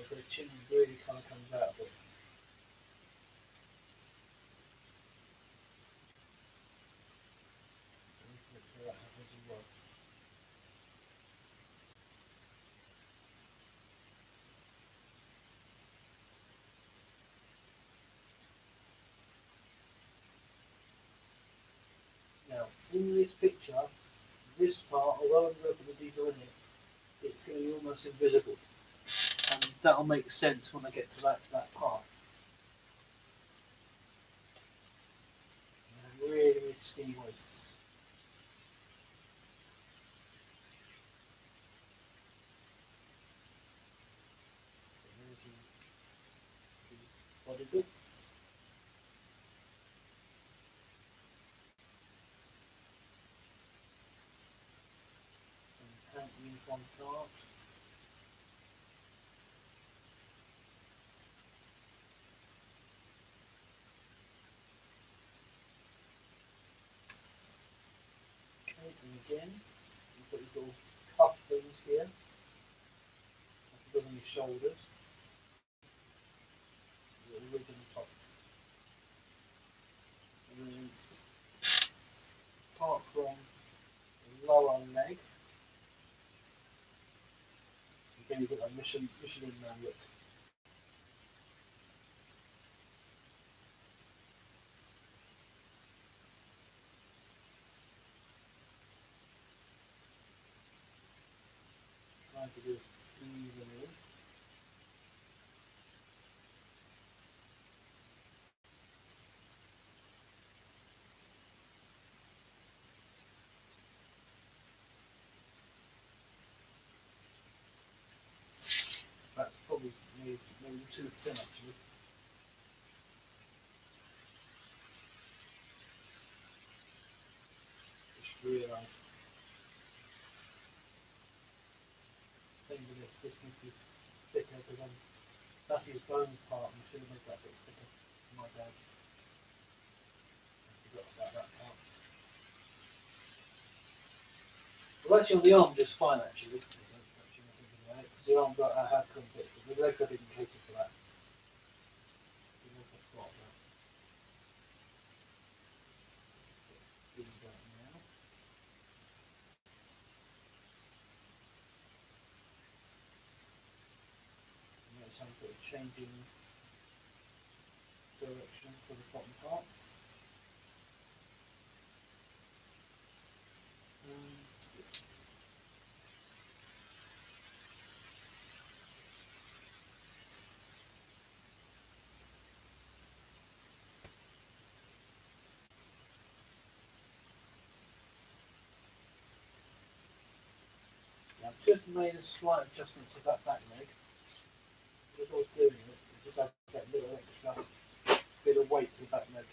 The chin really kind of comes out of it. That happens as well. Now, in this picture, this part, although I'm looking at the detail in it, it's going to be almost invisible. And that'll make sense when I get to that part. And really skinny waists. There's the body bit. And pant uniform part. Okay, and again, you've got these little cuff things here. Like it does on your shoulders. Little ridge on the top. And then apart from the lower leg, again you've got that Michelin Man look. Trying to do this evenly. maybe too thin actually. Just realised. Same with this needs to be thicker because that's his bone part and I should have made that a bit thicker. My bad. I forgot about that part. Well, actually on the arm just fine actually. Because the arm I have come a bit. The legs I didn't cater for that. The legs I've got that. Let's do that now. Notice I'm sort of changing direction for the bottom part. I've just made a slight adjustment to that back leg. As I was doing it, just had that little extra bit of weight to the back leg.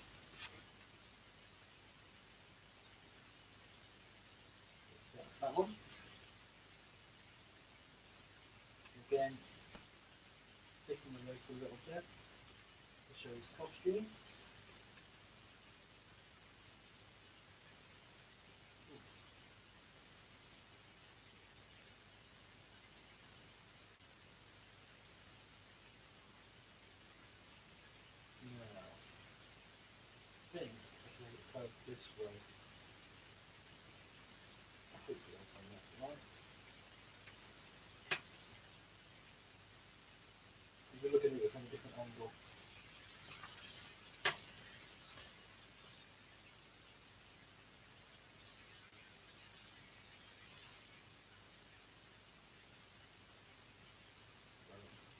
That's that one. Again, thicken the legs a little bit to show his costume. Now, I think I can make it curve this way. Hopefully I'll find that right. You're looking at it from a different angle.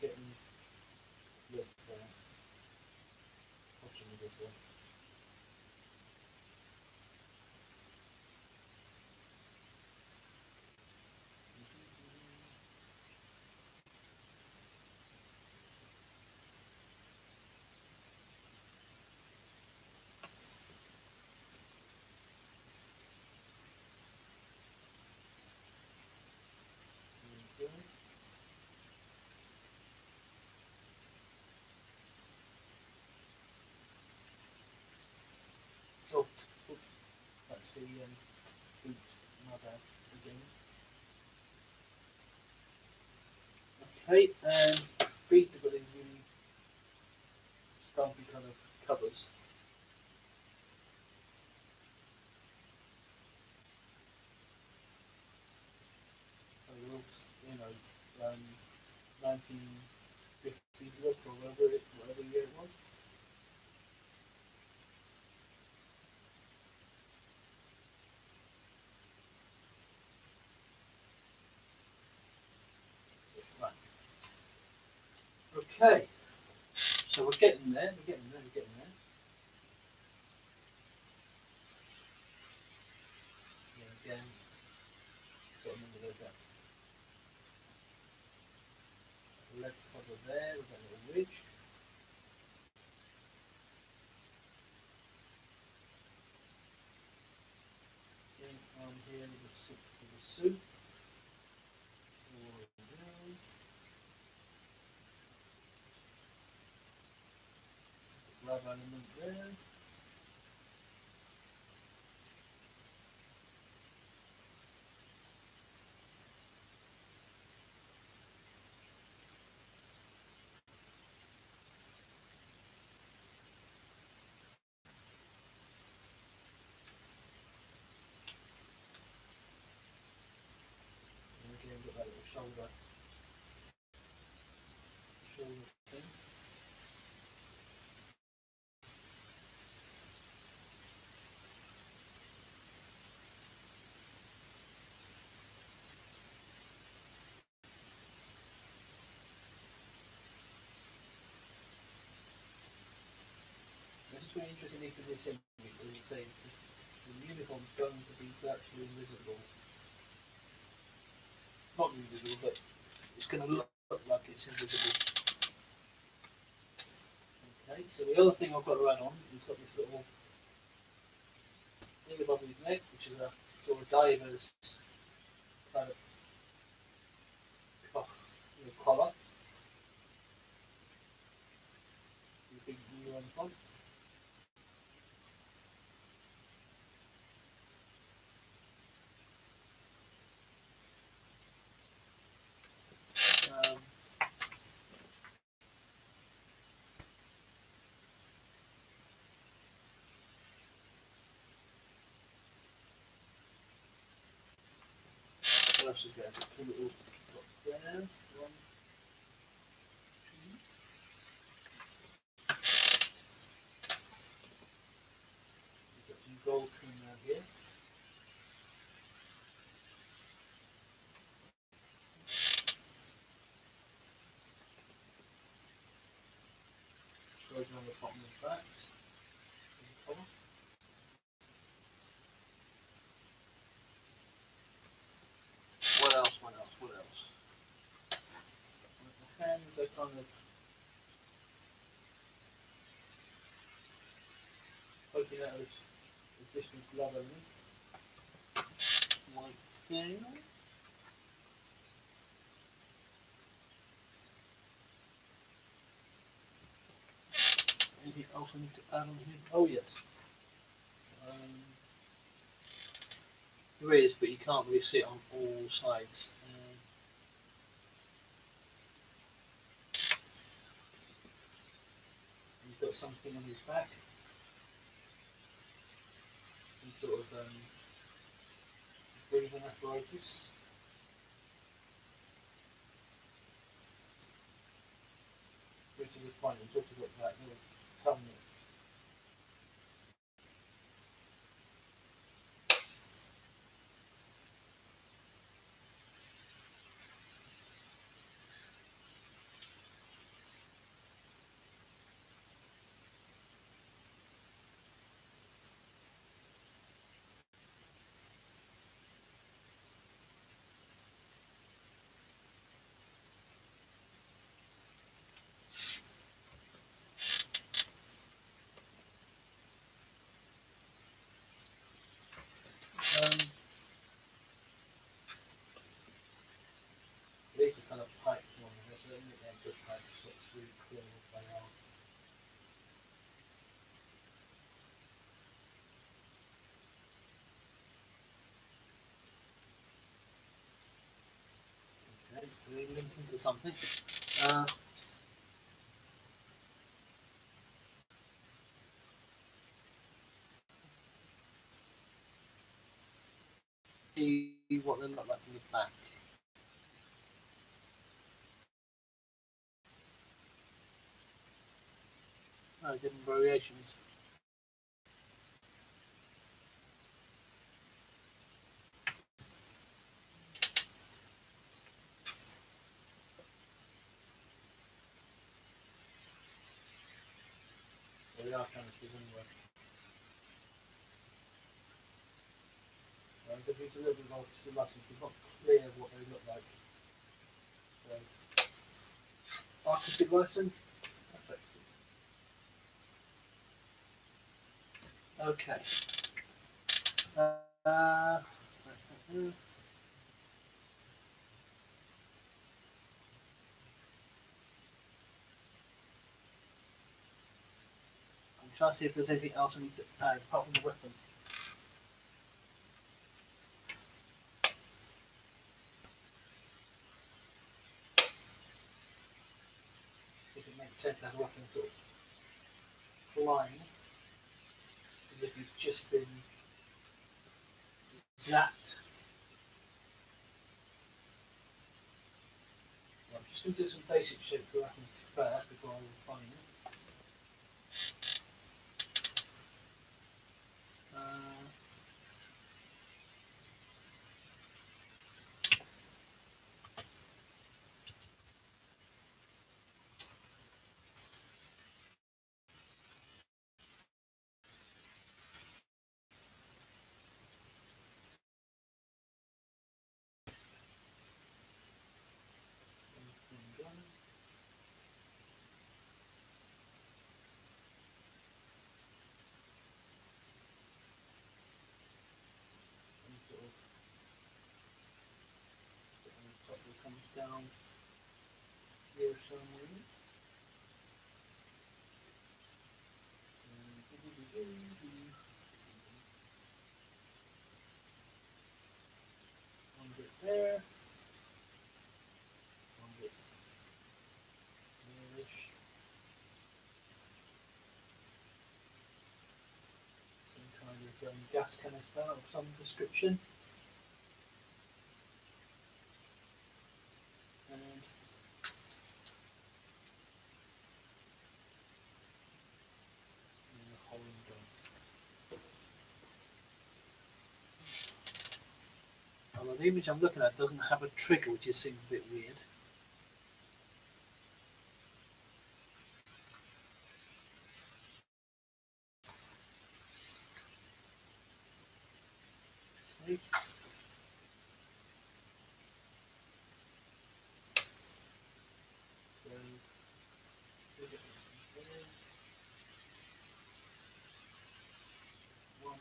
Getting lift there. Possibly this way. There we go. Oh, that's the boot, my bad, again. Okay, and feet have got these really stumpy kind of covers. You know, 1950s look or whatever year it was. Right. Okay. So we're getting there. We're getting there. We're getting there. Yeah, again, got to remember there's that leg cover there with that little ridge. Again, arm here with the suit. Glove element there. And again, got that little shoulder thing. It's really interesting for this image because you say the uniform's going to be virtually invisible. Not invisible, but it's going to look like it's invisible. So the other thing I've got to add on is got this little thing above his neck, which is a sort of diver's kind of collar. You think you on the front. What else is there? Two little dots there. One, two. We've got some gold trim around here. Goes on the bottom of the back. What else? What else? What else? The hands are kind of poking out of additional glove element. Like thing. Anything else I need to add on here? Oh yes. There is, but you can't really see it on all sides. He's got something on his back. Some sort of breathing apparatus. Which is a point. He's also got that little tongue. These are kind of pipes on there, so they're good pipes, so it's really clear what they are. Okay, so they link into something. See what they look like from the back. Different variations. They are canisters anyway. If it's a little bit artistic license, it's not clear what they look like. So, artistic license? That's it. Okay. I'm trying to see if there's anything else I need to add apart from the weapon. If it makes sense to have a weapon sort of flying, as if you've just been zapped. I'm just going to do some basic shit for weapon first before I refine it. down here somewhere. One bit there. One bit there-ish. Some kind of gas canister of some description. And the hole done. Well, the image I'm looking at doesn't have a trigger, which just seems a bit weird. Okay. One,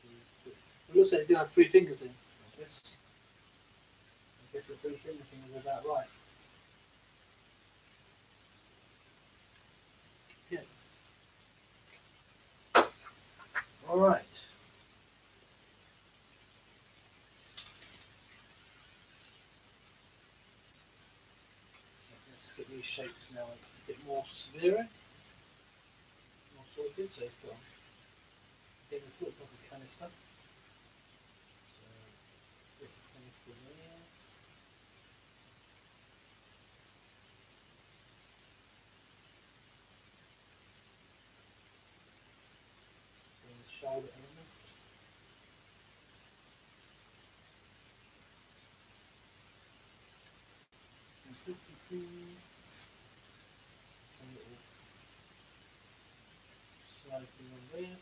two, three. It looks like they do have 3 fingers in, I guess. I guess the 3 finger thing is about right. Yeah. Alright. Let's get these shapes now a bit more severe. More sorted, so you've got again, it looks like a canister. So this canister there. Then the shoulder element. Some little slide thing on there.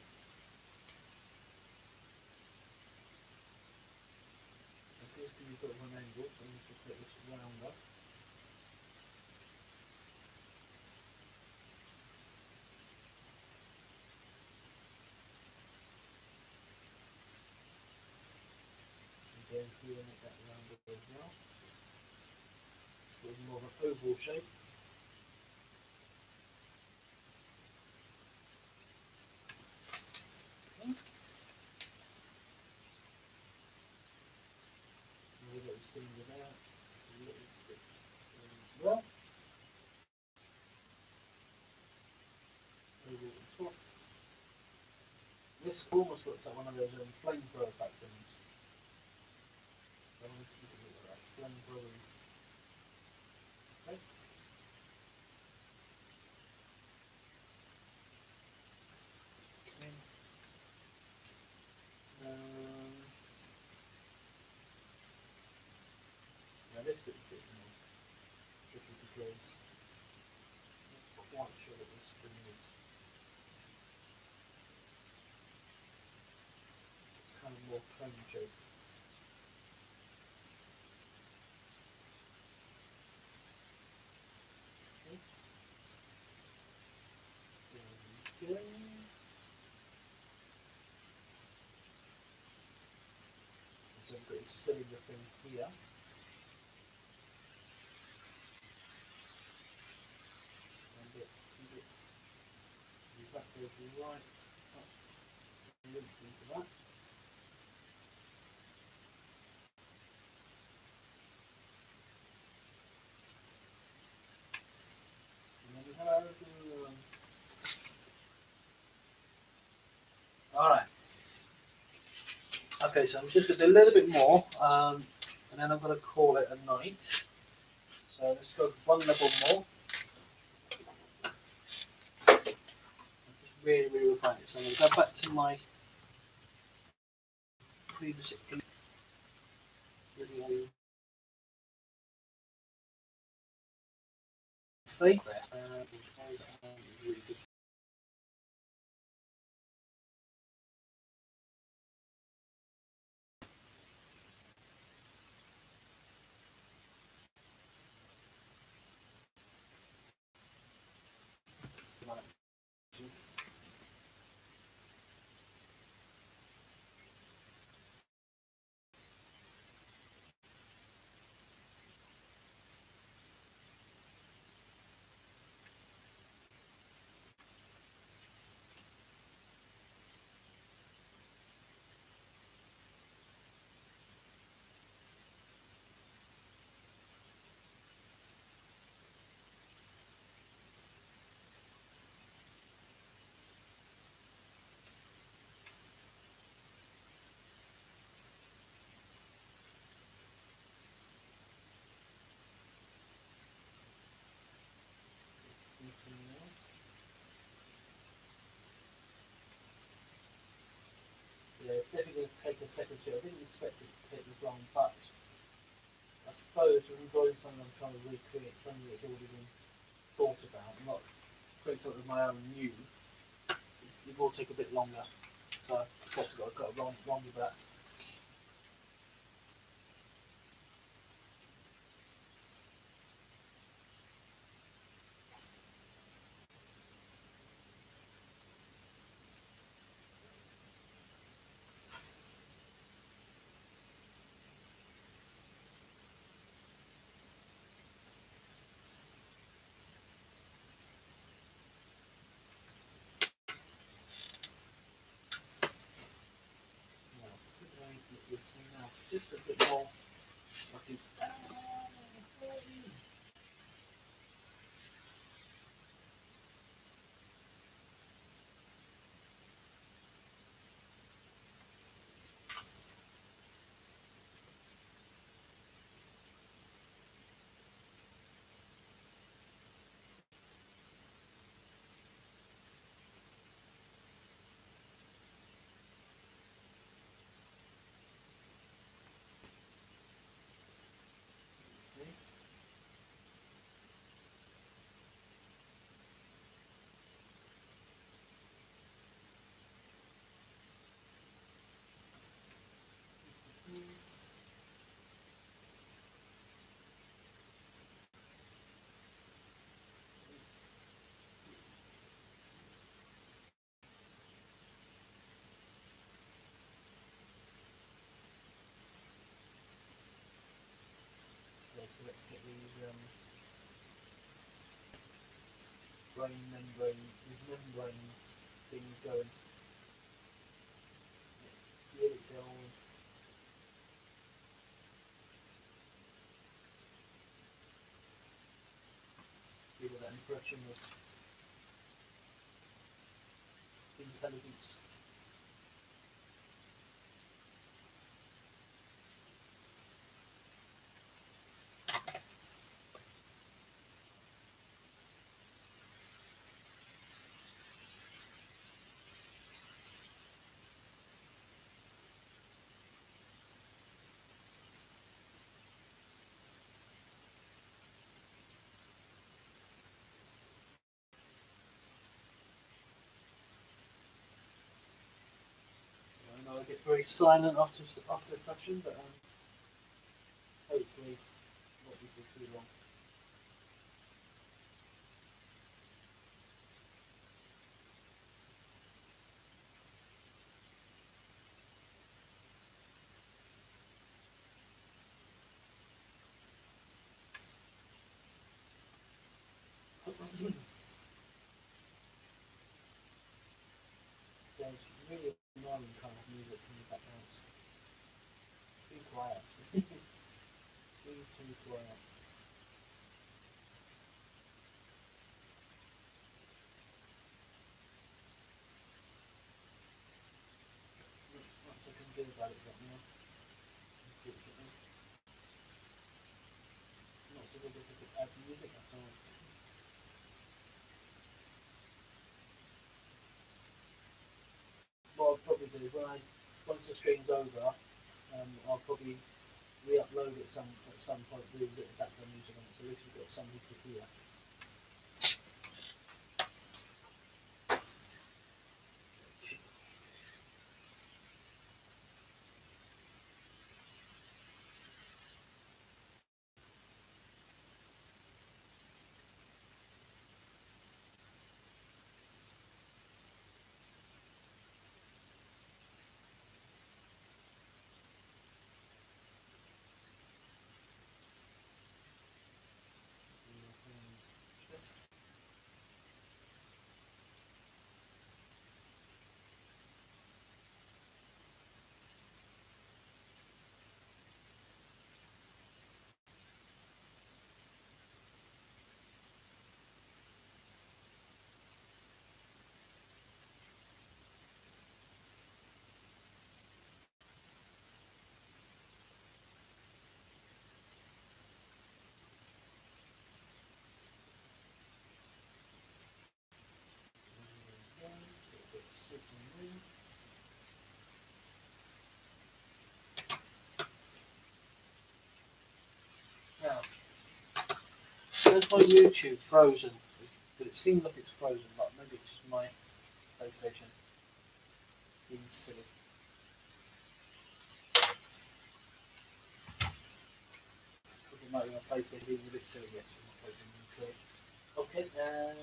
Appears to be a bit of an angle, so I'm going to put this round up. And then here make that round as well. With more of an oval shape. Okay. A little cylinder there, a little bit as well. Oval on top. This almost looks like one of those flamethrower back things. So I'm going to keep it like that, flamethrower. Okay. Okay. Now this bit's a bit more tricky because I'm not quite sure what this thing is. It's kind of more cone shape. Okay. There we go. So I've got a cylinder thing here. And it that goes right up and links into that. And then we have alright. Okay, so I'm just going to do a little bit more, and then I'm going to call it a night. So let's go one level more. Just really, really refine it. So I'm going to go back to my previous video. There. Really good. second show. I didn't expect it to take this long, but I suppose when employing something I'm trying to recreate something that's already been thought about, not create something of my own new, it will take a bit longer. So I guess I've got to go wrong with that. Now, I need to make this thing now just a bit more like it. Okay. Yeah, so let's get these these membrane things going. Get it going. Give it that impression of intelligence. I know I get very silent after fashion, but hopefully not be for too long. So it's really annoying kind of music from the background. Too quiet. Too quiet. Not much I can do about it right now, unfortunately. Not so good if I could add music, that's all. What I'll probably do is once the stream's over, I'll probably re-upload it at some point with a bit of background music on it, so at least we've got something to hear. my YouTube frozen? But it seems like it's frozen, but maybe it's just my PlayStation being silly. It might be my PlayStation being a bit silly, yes. My PlayStation being silly. Okay, right.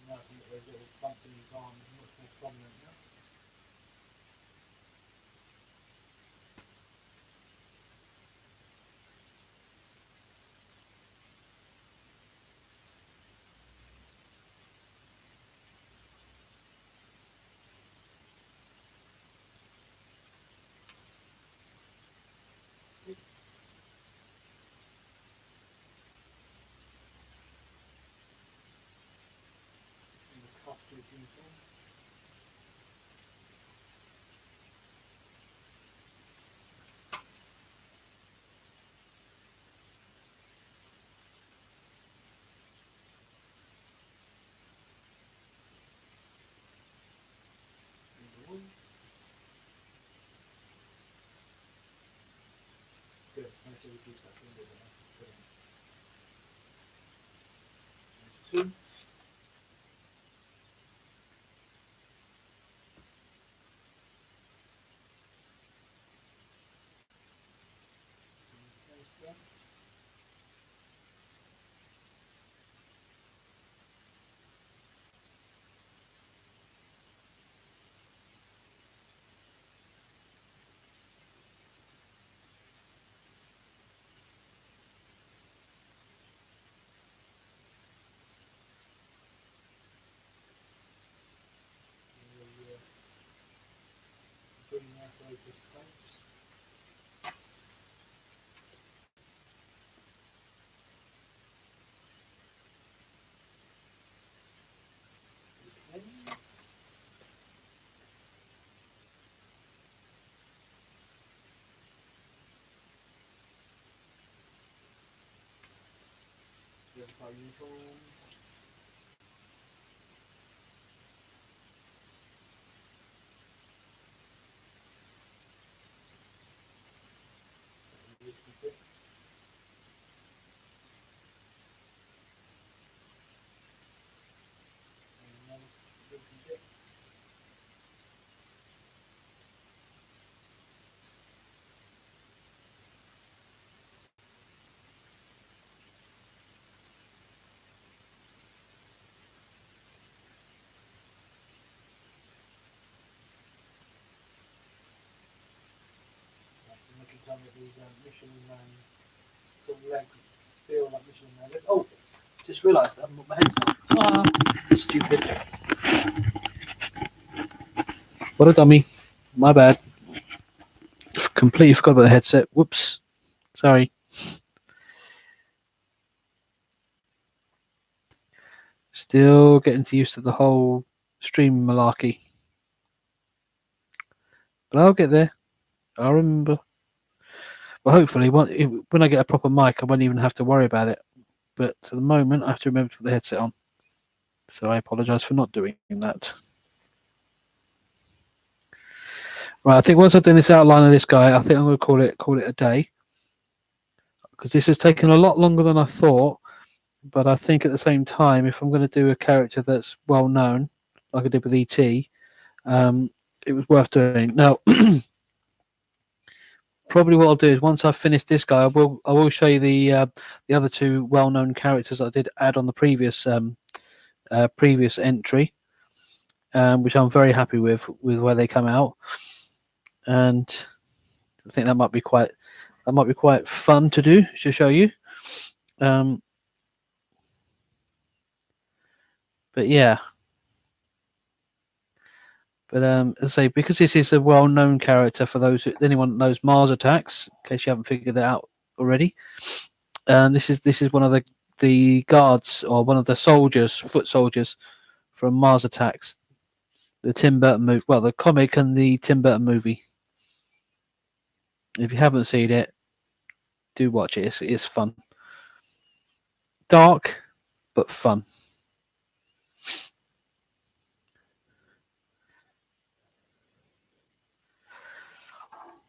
Now I can get those little companies on much more prominent now. In the custard uniform. Good. Nice to reduce that window there. Two. Bringing out those clamps. Okay. There's my uniform. Looking down at these Michelin Man, sort of leg feel like Michelin Man. Oh, just realised that I haven't got my headset on. Ah, stupid. What a dummy. My bad. Completely forgot about the headset. Whoops. Sorry. Still getting used to the whole stream malarkey. But I'll get there. I'll remember. Well, hopefully, when I get a proper mic, I won't even have to worry about it. But at the moment, I have to remember to put the headset on. So I apologise for not doing that. Right, I think once I've done this outline of this guy, I think I'm going to call it a day. Because this has taken a lot longer than I thought. But I think at the same time, if I'm going to do a character that's well known, like I did with ET, it was worth doing. Now, probably what I'll do is once I've finished this guy, I will show you the other two well-known characters I did add on the previous entry, which I'm very happy with where they come out, and I think that might be quite fun to do, to show you. But yeah. But as I say, because this is a well-known character for anyone that knows Mars Attacks, in case you haven't figured that out already, this is one of the guards, or one of the foot soldiers from Mars Attacks, the Tim Burton movie, well, the comic and the Tim Burton movie. If you haven't seen it, do watch it. It's fun, dark, but fun.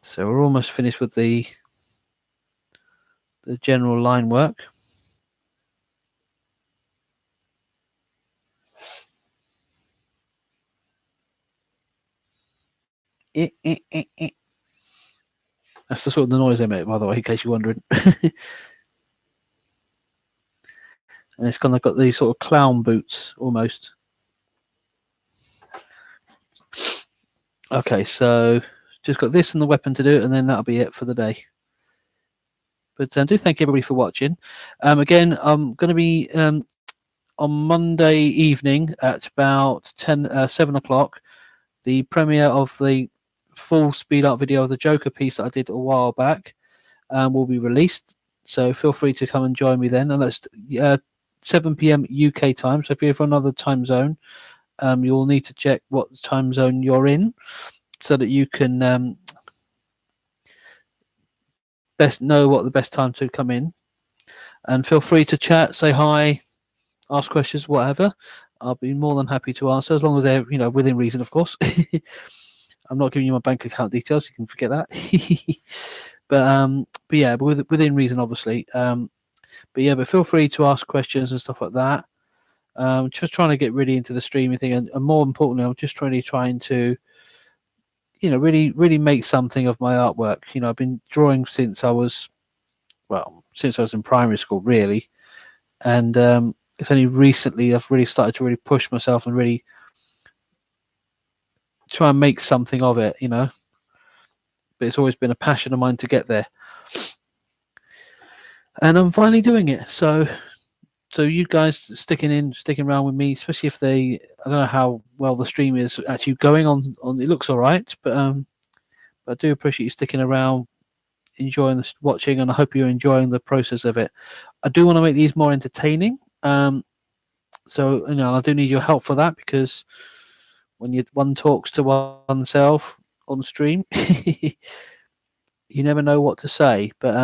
So we're almost finished with the general line work. That's the sort of the noise I make, by the way, in case you're wondering. And it's kind of got these sort of clown boots almost. Okay, so just got this and the weapon to do, and then that'll be it for the day. But do thank everybody for watching. Again, I'm going to be on Monday evening at about 7 o'clock, the premiere of the full speed art video of the Joker piece that I did a while back will be released. So feel free to come and join me then. And that's 7 p.m. UK time. So if you're from another time zone, you'll need to check what time zone you're in, so that you can best know what the best time to come in. And feel free to chat, say hi, ask questions, whatever. I'll be more than happy to answer, as long as they're within reason, of course. I'm not giving you my bank account details; you can forget that. but yeah, within reason, obviously. But feel free to ask questions and stuff like that. Just trying to get really into the streaming thing, and more importantly, I'm just trying to really make something of my artwork. I've been drawing since I was in primary school, really, and it's only recently I've really started to really push myself and really try and make something of it. But it's always been a passion of mine to get there, and I'm finally doing it. So you guys sticking around with me, especially if I don't know how well the stream is actually going on. It looks all right, but I do appreciate you sticking around, enjoying this watching, and I hope you're enjoying the process of it. I do want to make these more entertaining, so I do need your help for that, because when one talks to oneself on stream, you never know what to say. But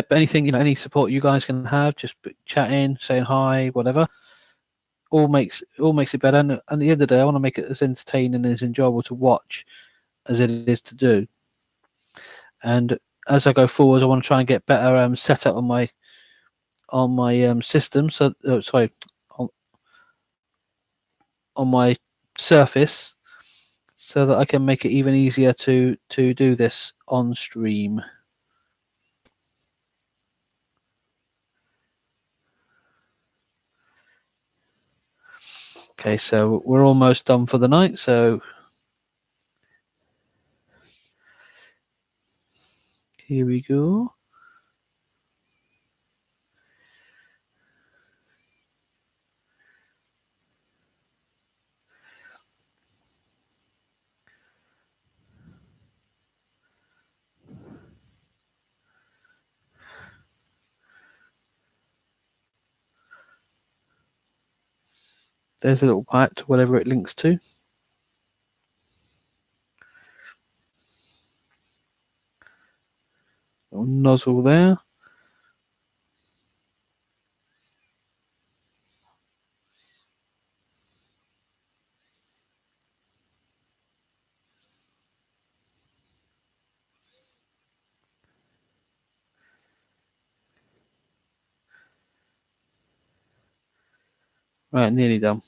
anything, any support you guys can have, just chatting, saying hi, whatever, all makes it better. And at the end of the day, I want to make it as entertaining and as enjoyable to watch as it is to do. And as I go forward, I want to try and get better setup on my system. So on my Surface, so that I can make it even easier to do this on stream. Okay, so we're almost done for the night, so here we go. There's a little pipe to whatever it links to. Little nozzle there. Right, nearly done.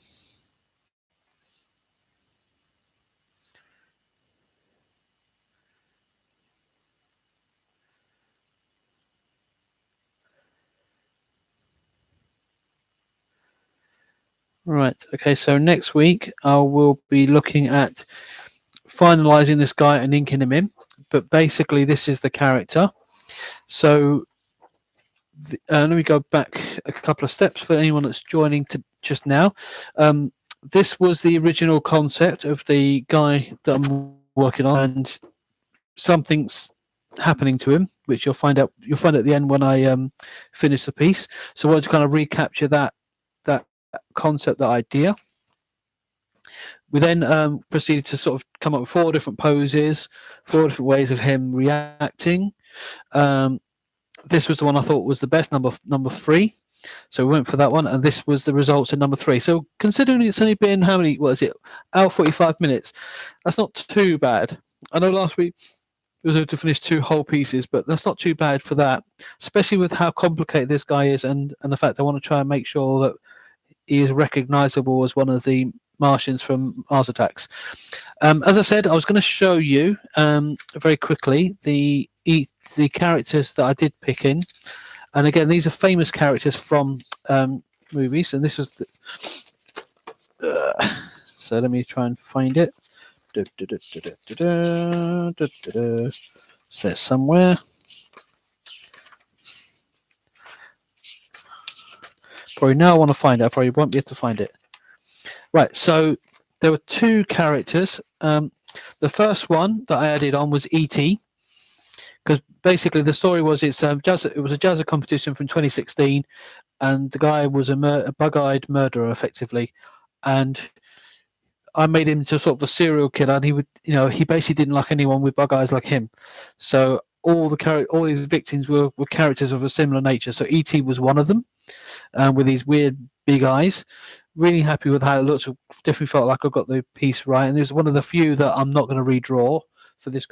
Right. Okay. So next week I will be looking at finalizing this guy and inking him in. But basically, this is the character. So let me go back a couple of steps for anyone that's joining to just now. This was the original concept of the guy that I'm working on, and something's happening to him, which you'll find out. You'll find at the end when I finish the piece. So I wanted to kind of recapture that concept, that idea. We then proceeded to sort of come up with 4 different poses, 4 different ways of him reacting. This was the one I thought was the best, number 3. So we went for that one, and this was the results in number 3. So considering it's only been how many? What is it? Hour 45 minutes. That's not too bad. I know last week we were able to finish 2 whole pieces, but that's not too bad for that, especially with how complicated this guy is, and the fact I want to try and make sure that he is recognizable as one of the Martians from Mars Attacks. As I said, I was going to show you very quickly the characters that I did pick in, and again, these are famous characters from movies, and this was so let me try and find it. Is there somewhere? Probably now I want to find it. I probably won't be able to find it. Right, so there were 2 characters. The first one that I added on was E.T., because basically the story was it was a Jazza competition from 2016, and the guy was a bug-eyed murderer effectively, and I made him to sort of a serial killer, and he would, he basically didn't like anyone with bug eyes like him. So all his victims were characters of a similar nature. So E.T. was one of them, with these weird big eyes. Really happy with how it looks. Definitely felt like I got the piece right, and there's one of the few that I'm not going to redraw for this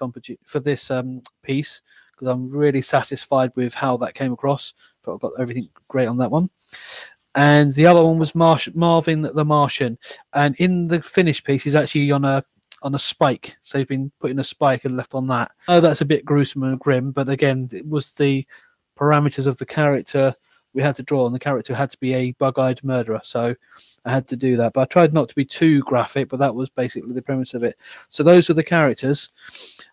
piece, because I'm really satisfied with how that came across. But I've got everything great on that one. And the other one was Marvin the Martian, and in the finished piece he's actually on a spike, so he's been putting a spike and left on that. Oh, that's a bit gruesome and grim, but again, it was the parameters of the character we had to draw, and the character had to be a bug-eyed murderer, so I had to do that. But I tried not to be too graphic, but that was basically the premise of it. So those were the characters,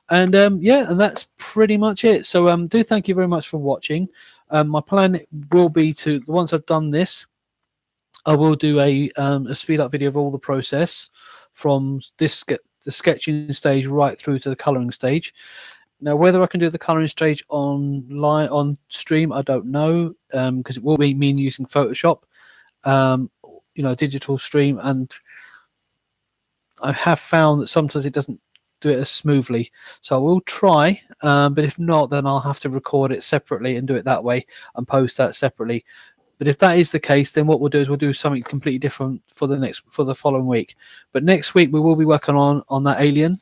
and yeah, and that's pretty much it. So do thank you very much for watching. My plan will be to, once I've done this, I will do a speed up video of all the process from the sketching stage right through to the colouring stage. Now, whether I can do the colouring stage on stream, I don't know, because it will be me using Photoshop, digital stream, and I have found that sometimes it doesn't do it as smoothly. So I will try, but if not, then I'll have to record it separately and do it that way and post that separately. But if that is the case, then what we'll do is we'll do something completely different for the following week. But next week we will be working on that alien.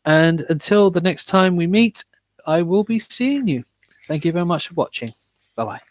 And until the next time we meet, I will be seeing you. Thank you very much for watching. Bye-bye.